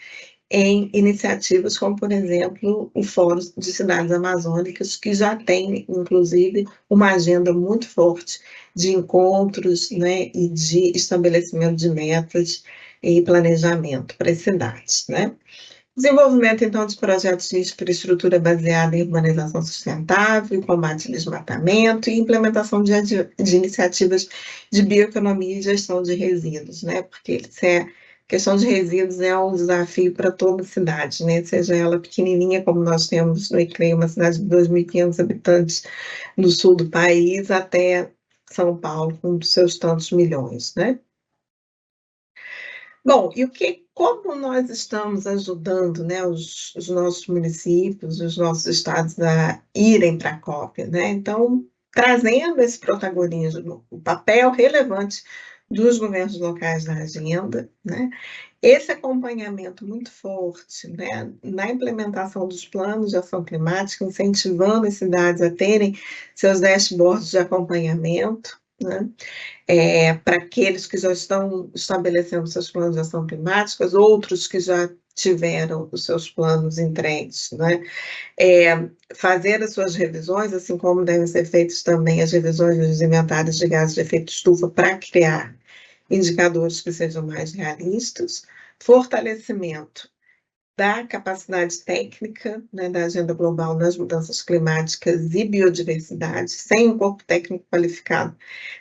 em iniciativas como, por exemplo, o Fórum de Cidades Amazônicas, que já tem, inclusive, uma agenda muito forte de encontros, né, e de estabelecimento de metas e planejamento para as cidades, né? Desenvolvimento, então, de projetos de infraestrutura baseada em urbanização sustentável, combate ao desmatamento e implementação de iniciativas de bioeconomia e gestão de resíduos, né? Porque questão de resíduos é um desafio para toda cidade, né? Seja ela pequenininha, como nós temos no ICLEI, uma cidade de 2.500 habitantes no sul do país, até São Paulo, com seus tantos milhões, né? Bom, e como nós estamos ajudando, né, os nossos municípios, os nossos estados a irem para a COP, né? Então, trazendo esse protagonismo, o papel relevante dos governos locais na agenda, né? Esse acompanhamento muito forte, né, na implementação dos planos de ação climática, incentivando as cidades a terem seus dashboards de acompanhamento, né? Para aqueles que já estão estabelecendo seus planos de ação climática, outros que já tiveram os seus planos entregues, né? Fazer as suas revisões, assim como devem ser feitas também as revisões dos inventários de gases de efeito estufa para criar indicadores que sejam mais realistas, fortalecimento da capacidade técnica, né, da agenda global nas mudanças climáticas e biodiversidade. Sem um corpo técnico qualificado,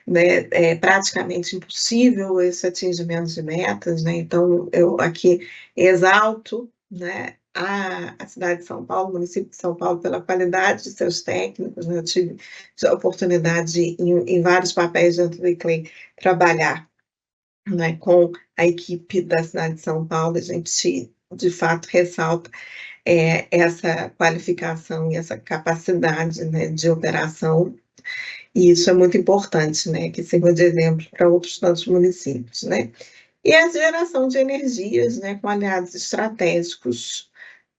né, é praticamente impossível esse atingimento de metas, né? Então, eu aqui exalto, né, a cidade de São Paulo, o município de São Paulo, pela qualidade de seus técnicos, né? Eu tive a oportunidade de, em vários papéis dentro do ICLEI, trabalhar, né, com a equipe da cidade de São Paulo. A gente, de fato, ressalta essa qualificação e essa capacidade, né, de operação, e isso é muito importante, né, que sirva de exemplo para outros tantos municípios, né. E a geração de energias, né, com aliados estratégicos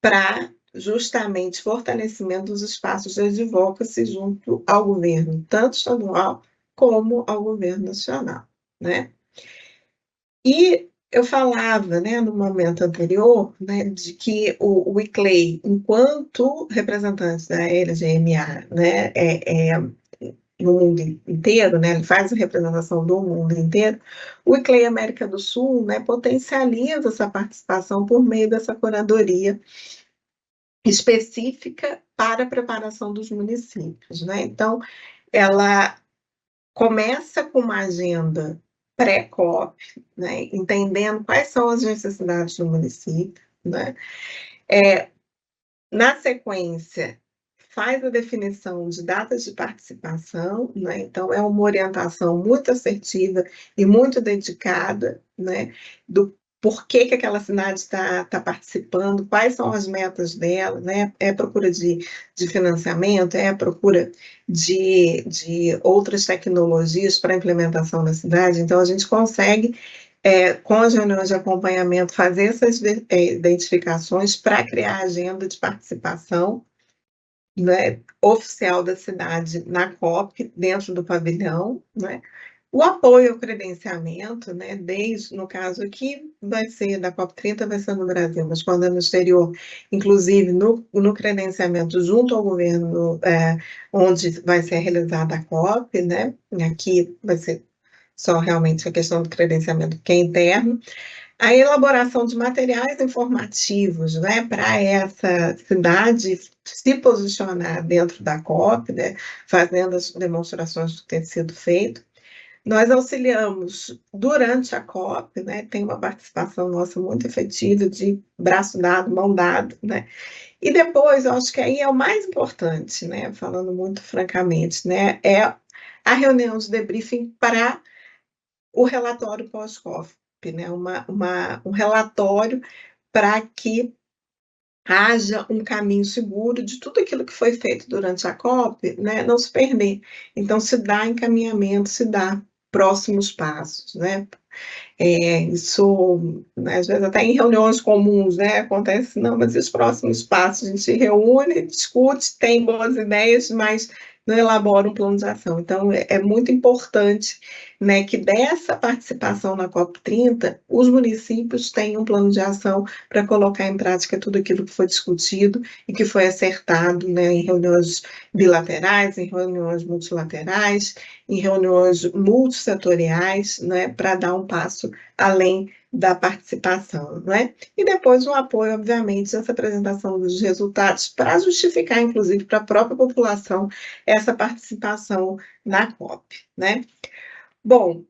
para justamente fortalecimento dos espaços de advocacy junto ao governo, tanto estadual como ao governo nacional, né. E eu falava, né, no momento anterior, né, de que o ICLEI, enquanto representante da LGMA, né, no mundo inteiro, né, ele faz a representação do mundo inteiro, o ICLEI América do Sul, né, potencializa essa participação por meio dessa curadoria específica para a preparação dos municípios, né? Então, ela começa com uma agenda pré-COP, né, entendendo quais são as necessidades do município, né? Na sequência, faz a definição de datas de participação, né? Então, é uma orientação muito assertiva e muito dedicada, né, do porquê que aquela cidade está participando, quais são as metas dela, né? É procura de financiamento, é procura de outras tecnologias para implementação na cidade. Então, a gente consegue, com as reuniões de acompanhamento, fazer essas identificações para criar a agenda de participação, né, oficial da cidade na COP, dentro do pavilhão, né? O apoio ao credenciamento, né, desde, no caso aqui, vai ser da COP30, vai ser no Brasil, mas quando é no exterior, inclusive no credenciamento junto ao governo, onde vai ser realizada a COP, né? Aqui vai ser só realmente a questão do credenciamento que é interno. A elaboração de materiais informativos, né, para essa cidade se posicionar dentro da COP, né, fazendo as demonstrações do que tem sido feito. Nós auxiliamos durante a COP, né, tem uma participação nossa muito efetiva, de braço dado, mão dada, né. E depois, eu acho que aí é o mais importante, né, falando muito francamente, né, é a reunião de debriefing para o relatório pós-COP, né, um relatório para que haja um caminho seguro de tudo aquilo que foi feito durante a COP, né, não se perder. Então, se dá encaminhamento, se dá próximos passos, né. Isso, né, às vezes até em reuniões comuns, né, acontece, não, mas e os próximos passos? A gente se reúne, discute, tem boas ideias, mas não elabora um plano de ação. Então, é muito importante, né, que dessa participação na COP30, os municípios tenham um plano de ação para colocar em prática tudo aquilo que foi discutido e que foi acertado, né, em reuniões bilaterais, em reuniões multilaterais, em reuniões multissetoriais, né, para dar um passo além da participação, né? E depois o apoio, obviamente, essa apresentação dos resultados para justificar, inclusive, para a própria população essa participação na COP, né? Bom,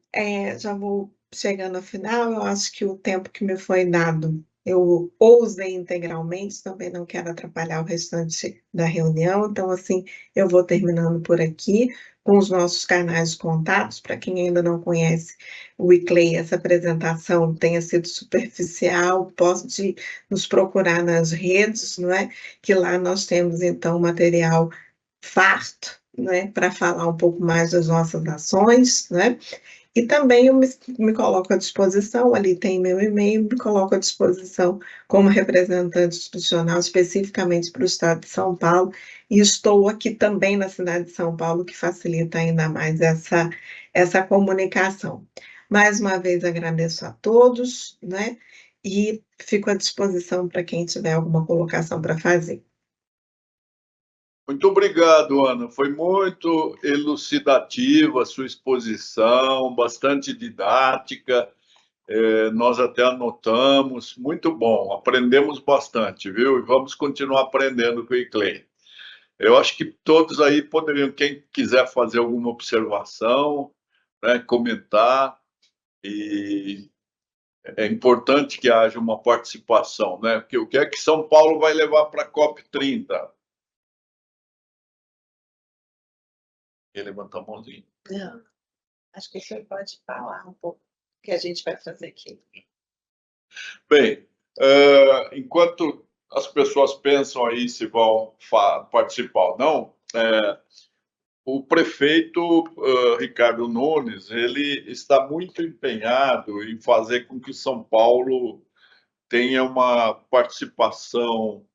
já vou chegando ao final, eu acho que o tempo que me foi dado eu usei integralmente, também não quero atrapalhar o restante da reunião, então, assim, eu vou terminando por aqui, com os nossos canais de contatos. Para quem ainda não conhece o ICLEI, essa apresentação tenha sido superficial, pode nos procurar nas redes, não é? Que lá nós temos, então, material farto, né, para falar um pouco mais das nossas ações, né? E também eu me coloco à disposição, ali tem meu e-mail, me coloco à disposição como representante institucional, especificamente para o Estado de São Paulo, e estou aqui também na cidade de São Paulo, que facilita ainda mais essa comunicação. Mais uma vez agradeço a todos, né? E fico à disposição para quem tiver alguma colocação para fazer. Muito obrigado, Ana. Foi muito elucidativa a sua exposição, bastante didática. nós até anotamos, muito bom, aprendemos bastante, viu? E vamos continuar aprendendo com o ICLEI. Eu acho que todos aí poderiam, quem quiser fazer alguma observação, né, comentar, e é importante que haja uma participação, né? Porque o que é que São Paulo vai levar para a COP30? Quem levanta a mãozinha? Não, acho que o senhor pode falar um pouco o que a gente vai fazer aqui. Bem, enquanto as pessoas pensam aí se vão participar ou não, o prefeito Ricardo Nunes, ele está muito empenhado em fazer com que São Paulo tenha uma participação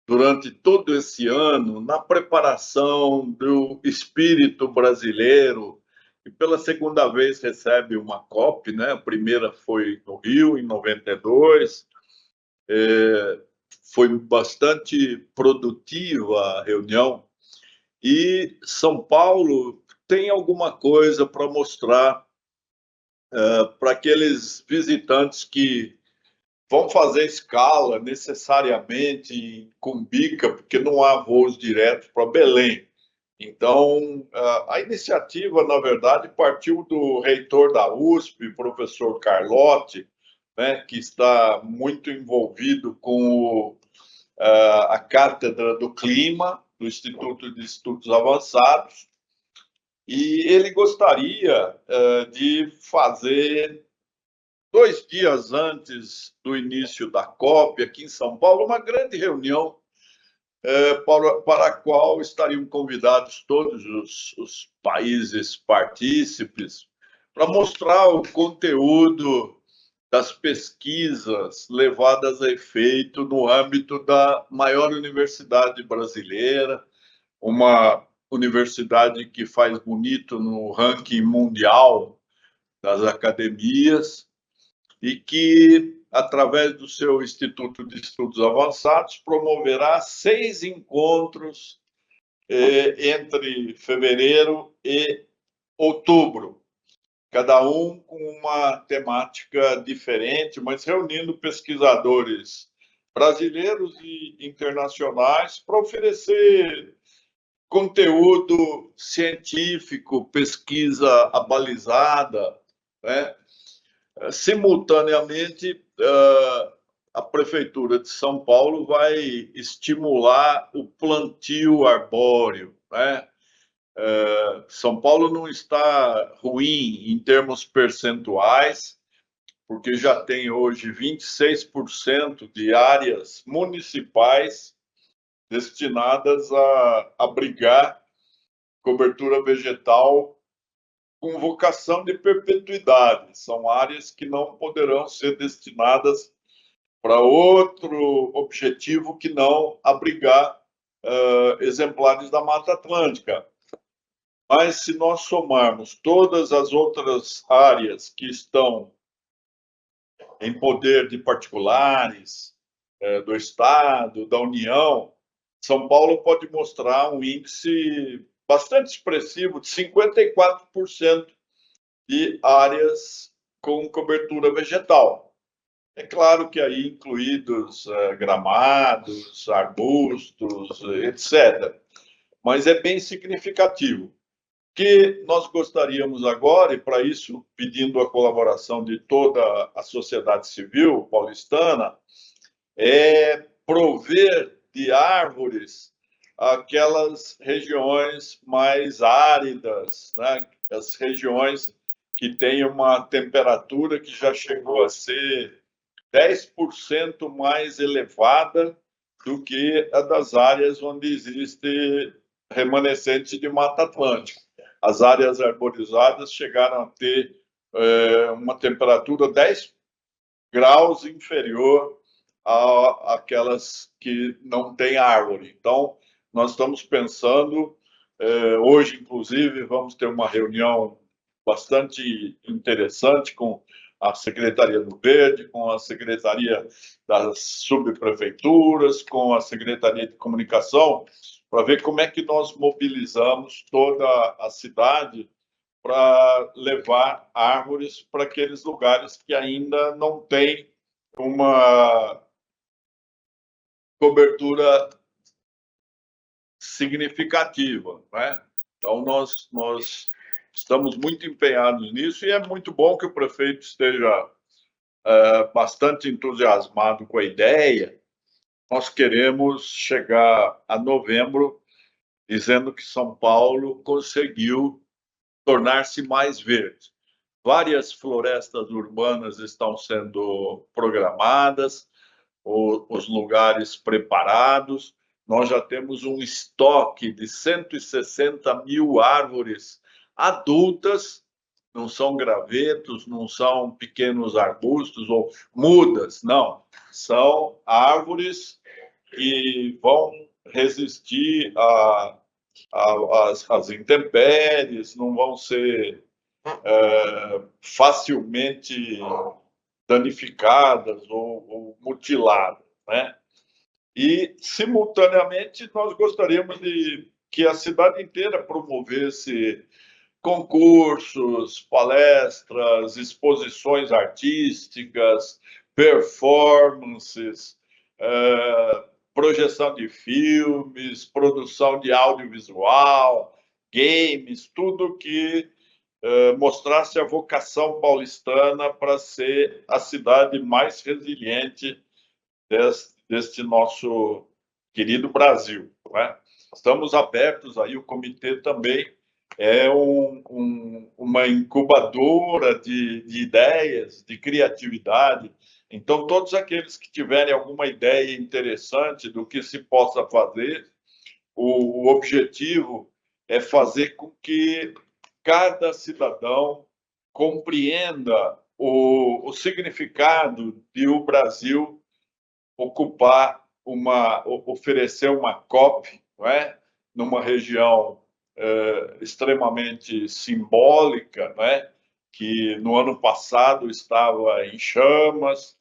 durante todo esse ano na preparação do espírito brasileiro, e pela segunda vez recebe uma COP, né? A primeira foi no Rio, em 92, foi bastante produtiva a reunião, e São Paulo tem alguma coisa para mostrar para aqueles visitantes que vão fazer escala necessariamente em Cumbica, porque não há voos diretos para Belém. Então, a iniciativa, na verdade, partiu do reitor da USP, professor Carlotti, né, que está muito envolvido com a Cátedra do Clima, do Instituto de Estudos Avançados, e ele gostaria de fazer 2 dias antes do início da COP, aqui em São Paulo, uma grande reunião para a qual estariam convidados todos os países partícipes, para mostrar o conteúdo das pesquisas levadas a efeito no âmbito da maior universidade brasileira, uma universidade que faz bonito no ranking mundial das academias, e que, através do seu Instituto de Estudos Avançados, promoverá 6 encontros entre fevereiro e outubro, cada um com uma temática diferente, mas reunindo pesquisadores brasileiros e internacionais para oferecer conteúdo científico, pesquisa abalizada, né? Simultaneamente, a Prefeitura de São Paulo vai estimular o plantio arbóreo, né? São Paulo não está ruim em termos percentuais, porque já tem hoje 26% de áreas municipais destinadas a abrigar cobertura vegetal com vocação de perpetuidade. São áreas que não poderão ser destinadas para outro objetivo que não abrigar exemplares da Mata Atlântica. Mas se nós somarmos todas as outras áreas que estão em poder de particulares, do Estado, da União, São Paulo pode mostrar um índice bastante expressivo de 54% de áreas com cobertura vegetal. É claro que aí incluídos gramados, arbustos, etc. Mas é bem significativo. O que nós gostaríamos agora, e para isso pedindo a colaboração de toda a sociedade civil paulistana, é prover de árvores aquelas regiões mais áridas, né? As regiões que têm uma temperatura que já chegou a ser 10% mais elevada do que a das áreas onde existe remanescente de Mata Atlântica. As áreas arborizadas chegaram a ter uma temperatura 10 graus inferior àquelas que não têm árvore. Então, nós estamos pensando, hoje, inclusive, vamos ter uma reunião bastante interessante com a Secretaria do Verde, com a Secretaria das Subprefeituras, com a Secretaria de Comunicação, para ver como é que nós mobilizamos toda a cidade para levar árvores para aqueles lugares que ainda não têm uma cobertura significativa, né? Então, nós estamos muito empenhados nisso e é muito bom que o prefeito esteja bastante entusiasmado com a ideia. Nós queremos chegar a novembro dizendo que São Paulo conseguiu tornar-se mais verde. Várias florestas urbanas estão sendo programadas, os lugares preparados. Nós já temos um estoque de 160 mil árvores adultas, não são gravetos, não são pequenos arbustos ou mudas, não. São árvores que vão resistir às intempéries, não vão ser facilmente danificadas ou mutiladas, né? E, simultaneamente, nós gostaríamos de que a cidade inteira promovesse concursos, palestras, exposições artísticas, performances, projeção de filmes, produção de audiovisual, games, tudo que mostrasse a vocação paulistana para ser a cidade mais resiliente deste nosso querido Brasil, né? Estamos abertos aí, o comitê também é uma incubadora de ideias, de criatividade. Então, todos aqueles que tiverem alguma ideia interessante do que se possa fazer, o objetivo é fazer com que cada cidadão compreenda o significado de o Brasil ocupar oferecer uma COP, não é? Numa região extremamente simbólica, não é? Que no ano passado estava em chamas,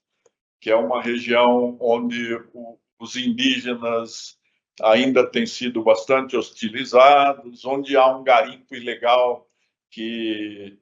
que é uma região onde os indígenas ainda têm sido bastante hostilizados, onde há um garimpo ilegal que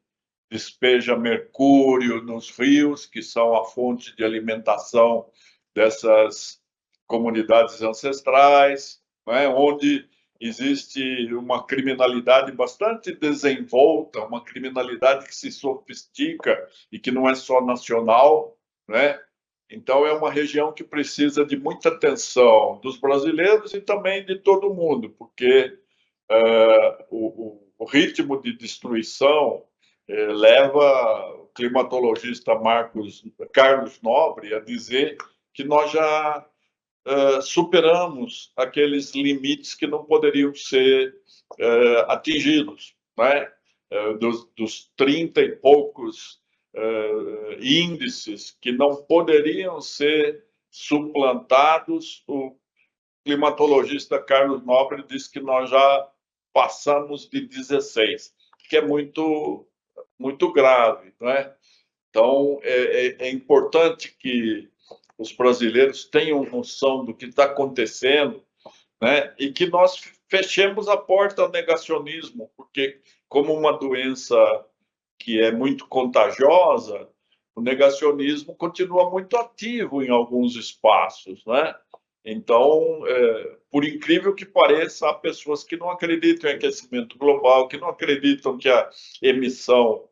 despeja mercúrio nos rios, que são a fonte de alimentação dessas comunidades ancestrais, né? Onde existe uma criminalidade bastante desenvolta, uma criminalidade que se sofistica e que não é só nacional, né? Então, é uma região que precisa de muita atenção dos brasileiros e também de todo mundo, porque o ritmo de destruição leva o climatologista Carlos Nobre a dizer que nós já superamos aqueles limites que não poderiam ser atingidos, né? Dos 30 e poucos índices que não poderiam ser suplantados, o climatologista Carlos Nobre diz que nós já passamos de 16, que é muito grave, não é? Então, é importante que os brasileiros tenham noção do que está acontecendo, né? E que nós fechemos a porta ao negacionismo, porque, como uma doença que é muito contagiosa, o negacionismo continua muito ativo em alguns espaços, né? Então, por incrível que pareça, há pessoas que não acreditam em aquecimento global, que não acreditam que a emissão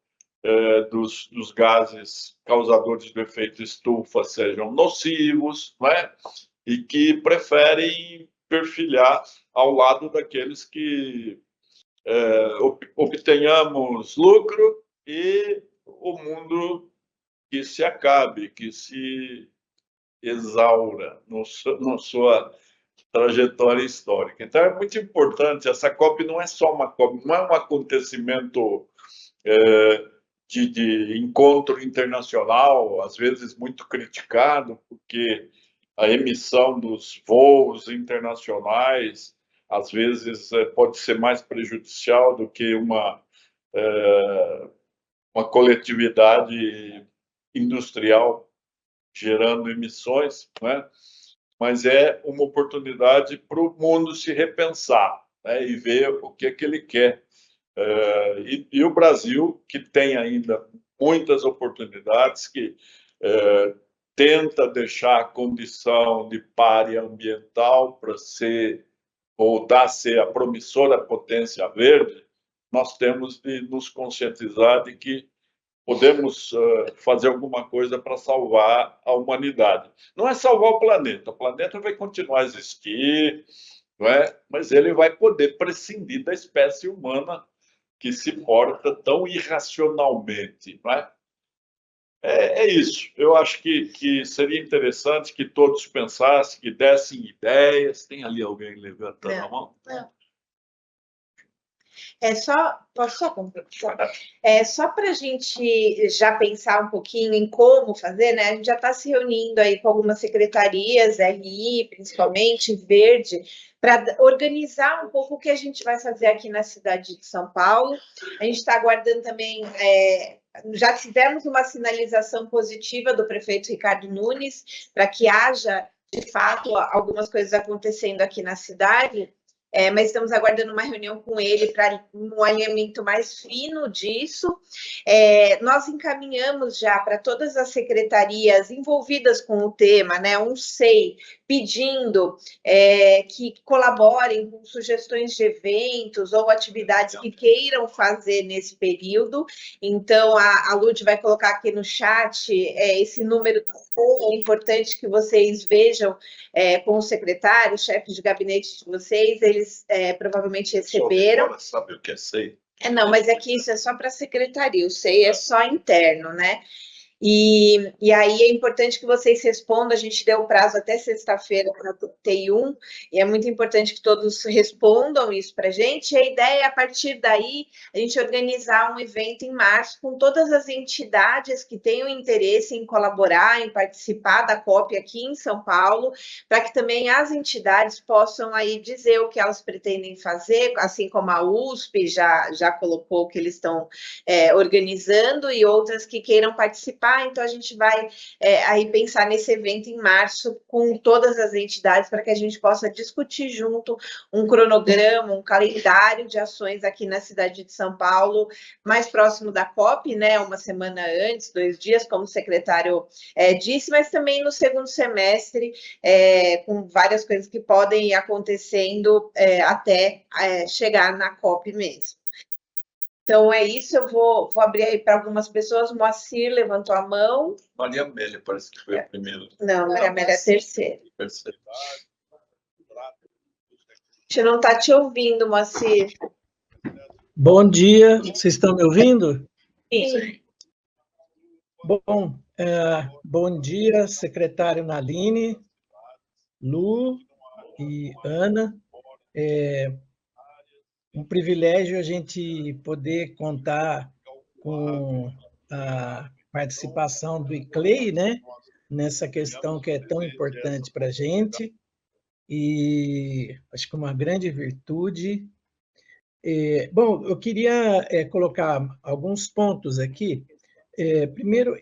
dos gases causadores do efeito estufa sejam nocivos, né? E que preferem perfilhar ao lado daqueles que obtenhamos lucro e o mundo que se acabe, que se exaura na sua trajetória histórica. Então, é muito importante, essa COP não é só uma COP, não é um acontecimento de encontro internacional, às vezes muito criticado, porque a emissão dos voos internacionais, às vezes, pode ser mais prejudicial do que uma coletividade industrial gerando emissões, né? Mas é uma oportunidade para o mundo se repensar, né? E ver o que é que ele quer E o Brasil, que tem ainda muitas oportunidades, que tenta deixar a condição de pária ambiental para voltar a ser a promissora potência verde, nós temos de nos conscientizar de que podemos fazer alguma coisa para salvar a humanidade. Não é salvar o planeta vai continuar a existir, não é? Mas ele vai poder prescindir da espécie humana que se porta tão irracionalmente, não é? É isso. Eu acho que seria interessante que todos pensassem, que dessem ideias. Tem ali alguém levantando a mão? Não. Posso só completar? Só para a gente já pensar um pouquinho em como fazer, né? A gente já está se reunindo aí com algumas secretarias, RI, principalmente, Verde, para organizar um pouco o que a gente vai fazer aqui na cidade de São Paulo. A gente está aguardando também. Já tivemos uma sinalização positiva do prefeito Ricardo Nunes para que haja, de fato, algumas coisas acontecendo aqui na cidade. Mas estamos aguardando uma reunião com ele para um alinhamento mais fino disso. Nós encaminhamos já para todas as secretarias envolvidas com o tema, né, um SEI, pedindo que colaborem com sugestões de eventos ou atividades que queiram fazer nesse período. Então, a Lud vai colocar aqui no chat esse número. É importante que vocês vejam com os secretários, chefes de gabinete de vocês, eles provavelmente receberam. Agora sabe o que é SEI? Não, mas é que isso é só para a secretaria, o SEI é só interno, né? E aí é importante que vocês respondam, a gente deu o prazo até sexta-feira para TI1, e é muito importante que todos respondam isso para a gente. E a ideia é, a partir daí, a gente organizar um evento em março com todas as entidades que tenham interesse em colaborar, em participar da COP aqui em São Paulo, para que também as entidades possam aí dizer o que elas pretendem fazer, assim como a USP já colocou que eles estão organizando, e outras que queiram participar. Então, a gente vai aí pensar nesse evento em março com todas as entidades para que a gente possa discutir junto um cronograma, um calendário de ações aqui na cidade de São Paulo, mais próximo da COP, né? Uma semana antes, 2 dias, como o secretário disse, mas também no segundo semestre, com várias coisas que podem ir acontecendo até chegar na COP mesmo. Então, é isso, eu vou abrir aí para algumas pessoas. Moacir levantou a mão. Maria Amélia parece que foi a primeira. Não, Maria Amélia é a terceira. A gente não está te ouvindo, Moacir. Bom dia, vocês estão me ouvindo? Sim. Bom, bom dia, secretário Naline, Lu e Ana. Um privilégio a gente poder contar com a participação do ICLEI, né, nessa questão que é tão importante para a gente, e acho que uma grande virtude. Bom, eu queria colocar alguns pontos aqui. Primeiro,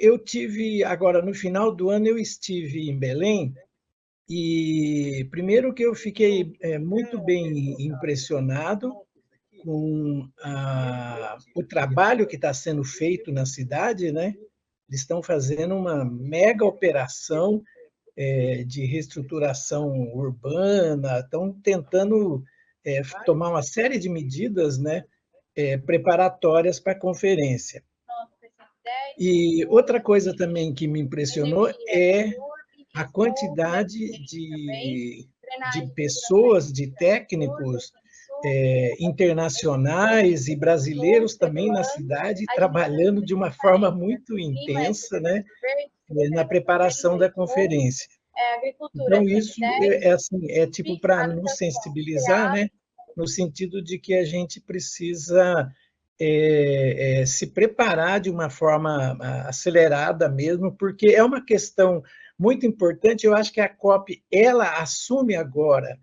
agora no final do ano, eu estive em Belém, e primeiro que eu fiquei muito bem impressionado com o trabalho que está sendo feito na cidade, né? Eles estão fazendo uma mega operação de reestruturação urbana, estão tentando tomar uma série de medidas, né, preparatórias para a conferência. E outra coisa também que me impressionou é a quantidade de pessoas, de técnicos internacionais e brasileiros também na cidade, trabalhando de uma forma muito intensa, né, na preparação da conferência. Então, isso é tipo para nos sensibilizar, né, no sentido de que a gente precisa se preparar de uma forma acelerada mesmo, porque é uma questão muito importante. Eu acho que a COP ela assume agora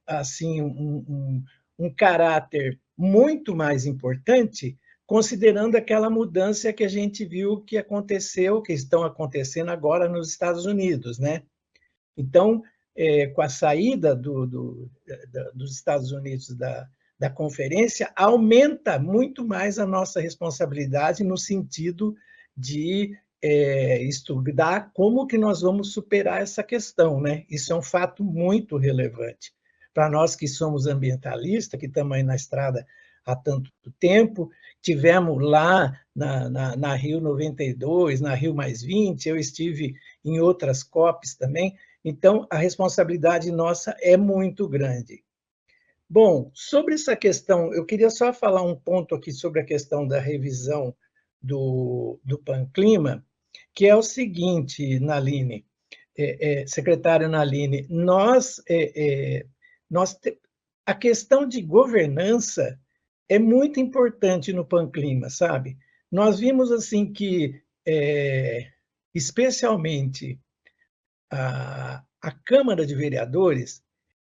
assim um caráter muito mais importante, considerando aquela mudança que a gente viu que aconteceu, que estão acontecendo agora nos Estados Unidos, né? Então, com a saída dos Estados Unidos da conferência aumenta muito mais a nossa responsabilidade no sentido de estudar como que nós vamos superar essa questão, né? Isso é um fato muito relevante. Para nós que somos ambientalistas, que estamos aí na estrada há tanto tempo, tivemos lá na Rio 92, na Rio +20, eu estive em outras COPs também, então a responsabilidade nossa é muito grande. Bom, sobre essa questão, eu queria só falar um ponto aqui sobre a questão da revisão do PAN-Clima, que é o seguinte, Naline, secretário Naline, a questão de governança é muito importante no PAN-Clima, sabe? Nós vimos assim que, especialmente, a Câmara de Vereadores,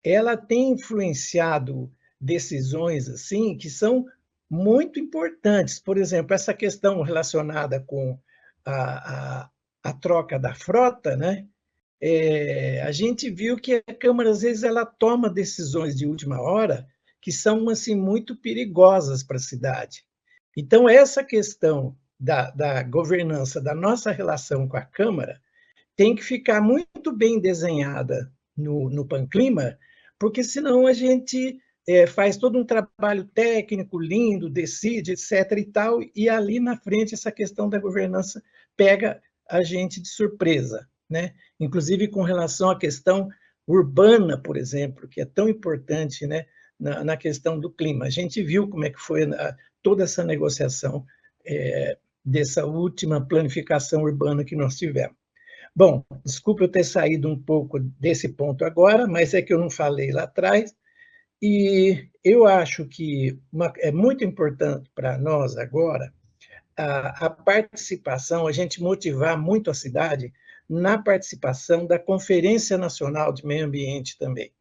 ela tem influenciado decisões assim que são muito importantes. Por exemplo, essa questão relacionada com a troca da frota, né? A gente viu que a Câmara, às vezes, ela toma decisões de última hora que são assim, muito perigosas para a cidade. Então, essa questão da governança, da nossa relação com a Câmara, tem que ficar muito bem desenhada no PAN-Clima, porque senão a gente faz todo um trabalho técnico lindo, decide, etc. e tal, e ali na frente essa questão da governança pega a gente de surpresa, né? Inclusive com relação à questão urbana, por exemplo, que é tão importante, né, na questão do clima. A gente viu como é que foi toda essa negociação dessa última planificação urbana que nós tivemos. Bom, desculpe eu ter saído um pouco desse ponto agora, mas é que eu não falei lá atrás, e eu acho que é muito importante para nós agora a participação, a gente motivar muito a cidade na participação da Conferência Nacional de Meio Ambiente também,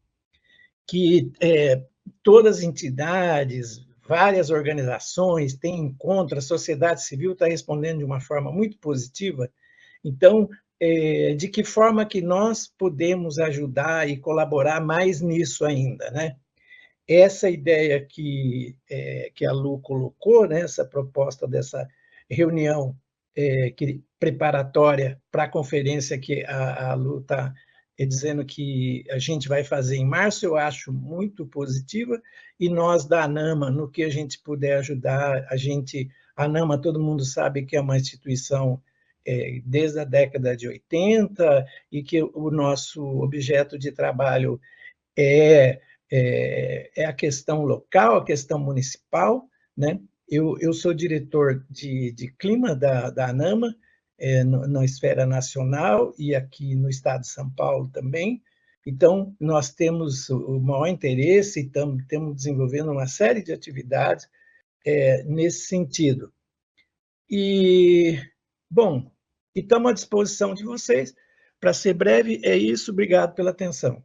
que todas as entidades, várias organizações têm encontros, a sociedade civil está respondendo de uma forma muito positiva. Então, de que forma que nós podemos ajudar e colaborar mais nisso ainda, né? Essa ideia que a Lu colocou, né, essa proposta dessa reunião preparatória para a conferência que a Lu está dizendo que a gente vai fazer em março, eu acho muito positiva, e nós da ANAMA, no que a gente puder ajudar, a ANAMA, todo mundo sabe que é uma instituição desde a década de 80, e que o nosso objeto de trabalho é a questão local, a questão municipal, né? Eu sou diretor de clima da ANAMA, na esfera nacional e aqui no estado de São Paulo também. Então, nós temos o maior interesse e estamos desenvolvendo uma série de atividades nesse sentido. E, bom, estamos à disposição de vocês. Para ser breve, é isso. Obrigado pela atenção.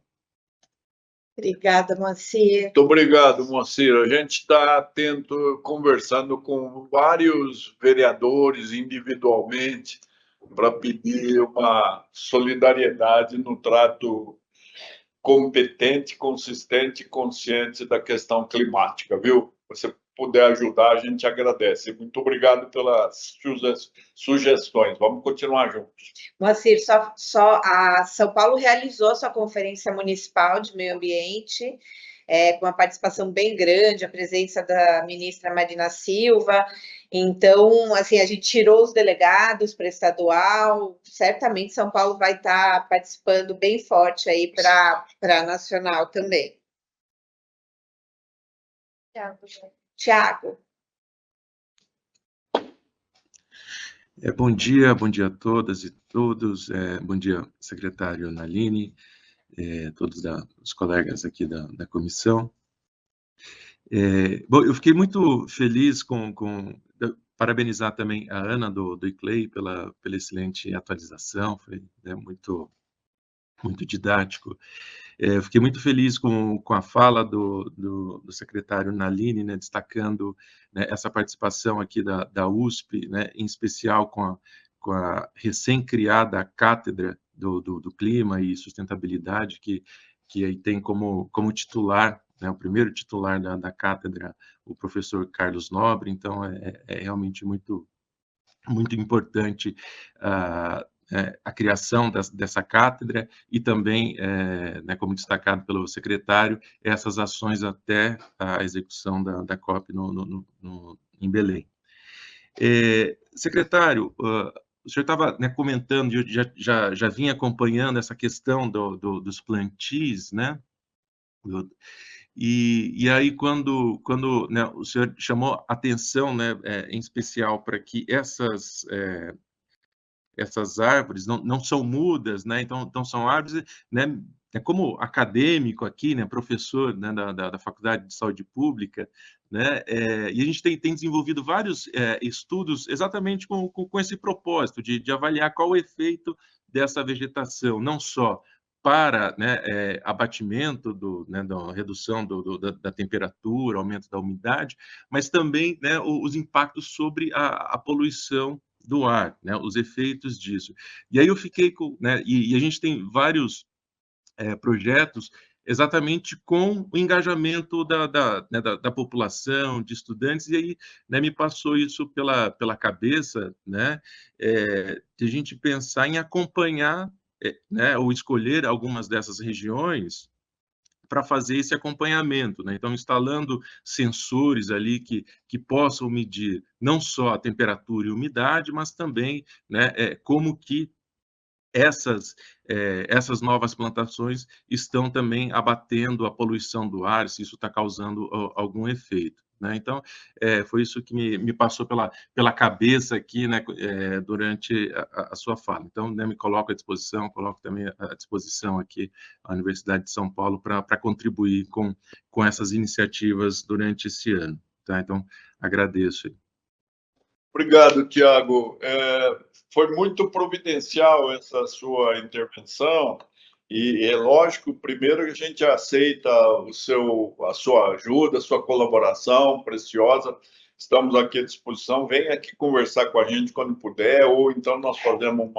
Obrigada, Moacir. Muito obrigado, Moacir. A gente está atento, conversando com vários vereadores individualmente para pedir uma solidariedade no trato competente, consistente e consciente da questão climática, viu? Você puder ajudar, a gente agradece. Muito obrigado pelas sugestões. Vamos continuar juntos. Moacir, só a São Paulo realizou sua conferência municipal de meio ambiente, com uma participação bem grande, a presença da ministra Marina Silva. Então, assim, a gente tirou os delegados para estadual. Certamente São Paulo vai estar participando bem forte aí para a nacional também. Tiago. Bom dia a todas e todos. Bom dia, secretário Naline, todos os colegas aqui da comissão. Bom, eu fiquei muito feliz parabenizar também a Ana do ICLEI pela excelente atualização, foi muito didático. Eu fiquei muito feliz com a fala do secretário Naline, né, destacando, né, essa participação aqui da USP, né, em especial com a recém-criada Cátedra do Clima e Sustentabilidade, que aí tem como titular né, o primeiro titular da cátedra, o professor Carlos Nobre, então é realmente muito importante a criação dessa cátedra e também, né, como destacado pelo secretário, essas ações até a execução da COP em Belém. Secretário, o senhor estava, né, comentando, eu já vinha acompanhando essa questão dos plantios, né? E aí, quando né, o senhor chamou atenção, né, em especial para que essas árvores não são mudas, né? Então são árvores, né? Como acadêmico aqui, né, professor, né, da Faculdade de Saúde Pública, né, e a gente tem desenvolvido vários estudos exatamente com esse propósito de avaliar qual o efeito dessa vegetação, não só para, né, abatimento né, da redução da temperatura, aumento da umidade, mas também, né, os impactos sobre a poluição do ar, né, os efeitos disso. E aí eu fiquei com, né, e a gente tem vários projetos exatamente com o engajamento né, da população, de estudantes, e aí, né, me passou isso pela cabeça, né, de a gente pensar em acompanhar, né, ou escolher algumas dessas regiões para fazer esse acompanhamento, né? Então, instalando sensores ali que possam medir não só a temperatura e umidade, mas também, né, como que essas novas plantações estão também abatendo a poluição do ar, se isso está causando algum efeito, né? Então, foi isso que me passou pela cabeça aqui, né, durante a sua fala. Então, né, me coloco à disposição, coloco também à disposição aqui a Universidade de São Paulo para contribuir com essas iniciativas durante esse ano, tá? Então, agradeço. Obrigado, Tiago. Foi muito providencial essa sua intervenção e é lógico, primeiro que a gente aceita a sua ajuda, a sua colaboração preciosa. Estamos aqui à disposição. Venha aqui conversar com a gente quando puder, ou então nós fazemos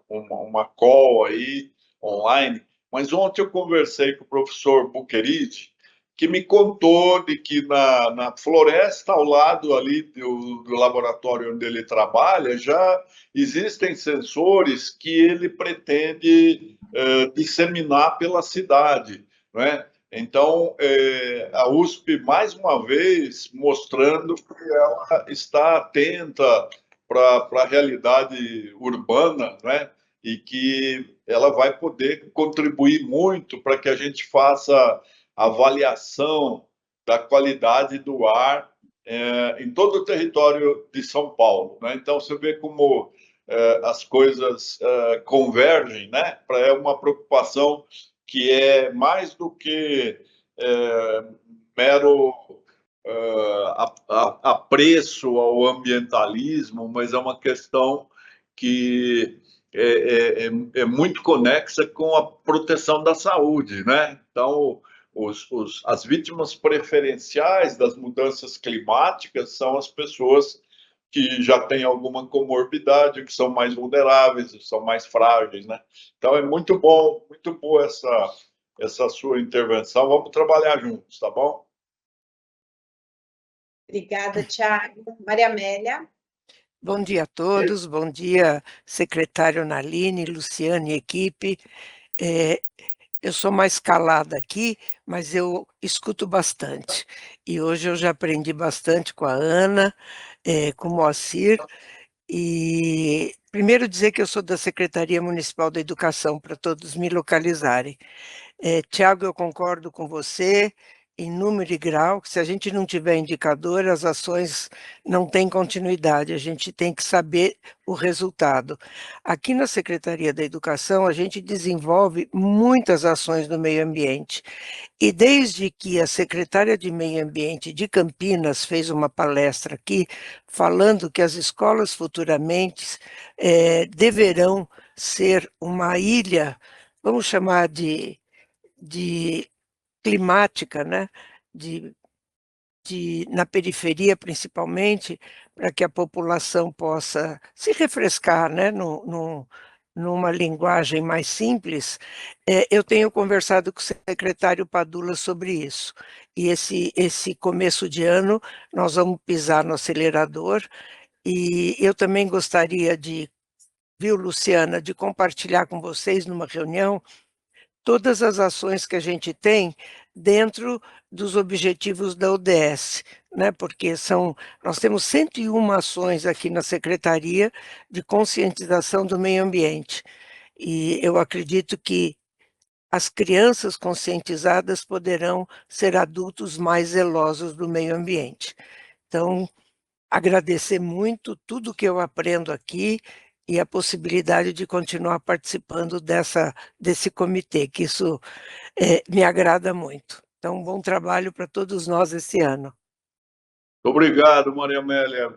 uma call aí online. Mas ontem eu conversei com o professor Buquerite, que me contou de que na floresta, ao lado ali do laboratório onde ele trabalha, já existem sensores que ele pretende disseminar pela cidade, não é? Então, a USP, mais uma vez, mostrando que ela está atenta para a realidade urbana, não é? E que ela vai poder contribuir muito para que a gente faça avaliação da qualidade do ar em todo o território de São Paulo, né? Então, você vê como as coisas convergem, né? É uma preocupação que é mais do que mero apreço ao ambientalismo, mas é uma questão que é muito conexa com a proteção da saúde, né? Então, as vítimas preferenciais das mudanças climáticas são as pessoas que já têm alguma comorbidade, que são mais vulneráveis, são mais frágeis, né? Então, é muito bom, muito boa essa sua intervenção. Vamos trabalhar juntos, tá bom? Obrigada, Tiago. Maria Amélia. Bom dia a todos, bom dia, secretário Naline, Luciane e equipe. Eu sou mais calada aqui, mas eu escuto bastante. E hoje eu já aprendi bastante com a Ana, com o Moacir. E primeiro dizer que eu sou da Secretaria Municipal da Educação, para todos me localizarem. Tiago, eu concordo com você, em número e grau, que se a gente não tiver indicador, as ações não têm continuidade, a gente tem que saber o resultado. Aqui na Secretaria da Educação, a gente desenvolve muitas ações no meio ambiente, e desde que a secretária de Meio Ambiente de Campinas fez uma palestra aqui, falando que as escolas futuramente deverão ser uma ilha, vamos chamar de climática, né? Na periferia, principalmente, para que a população possa se refrescar, né? numa linguagem mais simples, eu tenho conversado com o secretário Padula sobre isso. E esse começo de ano nós vamos pisar no acelerador, e eu também gostaria de, viu, Luciana, de compartilhar com vocês numa reunião todas as ações que a gente tem dentro dos objetivos da ODS, né? Porque nós temos 101 ações aqui na Secretaria de conscientização do meio ambiente. E eu acredito que as crianças conscientizadas poderão ser adultos mais zelosos do meio ambiente. Então, agradecer muito tudo que eu aprendo aqui e a possibilidade de continuar participando desse comitê, que isso me agrada muito. Então, bom trabalho para todos nós esse ano. Obrigado, Maria Amélia.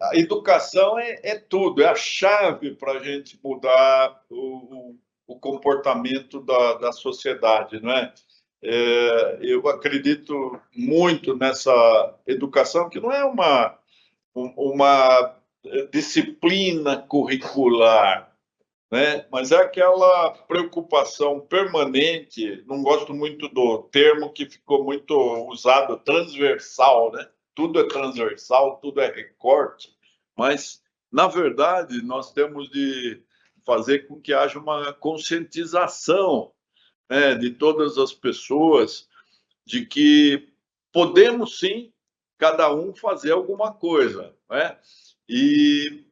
A educação é tudo, é a chave para a gente mudar o comportamento da sociedade, não é? Eu acredito muito nessa educação, que não é uma disciplina curricular, né? Mas é aquela preocupação permanente. Não gosto muito do termo que ficou muito usado, transversal, né? Tudo é transversal, tudo é recorte, mas, na verdade, nós temos de fazer com que haja uma conscientização, né, de todas as pessoas, de que podemos, sim, cada um fazer alguma coisa, né? E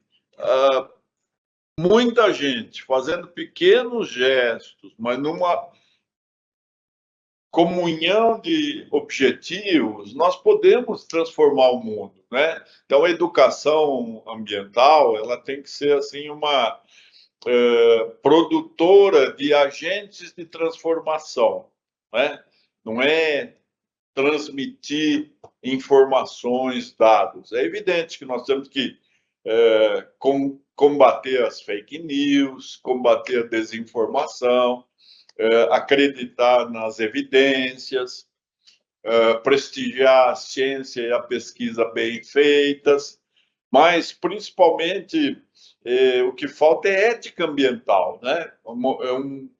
muita gente fazendo pequenos gestos, mas numa comunhão de objetivos, nós podemos transformar o mundo, né? Então, a educação ambiental, ela tem que ser assim uma produtora de agentes de transformação, né? Não é transmitir informações, dados. É evidente que nós temos que combater as fake news, combater a desinformação, acreditar nas evidências, prestigiar a ciência e a pesquisa bem feitas, mas, principalmente, o que falta é ética ambiental, né?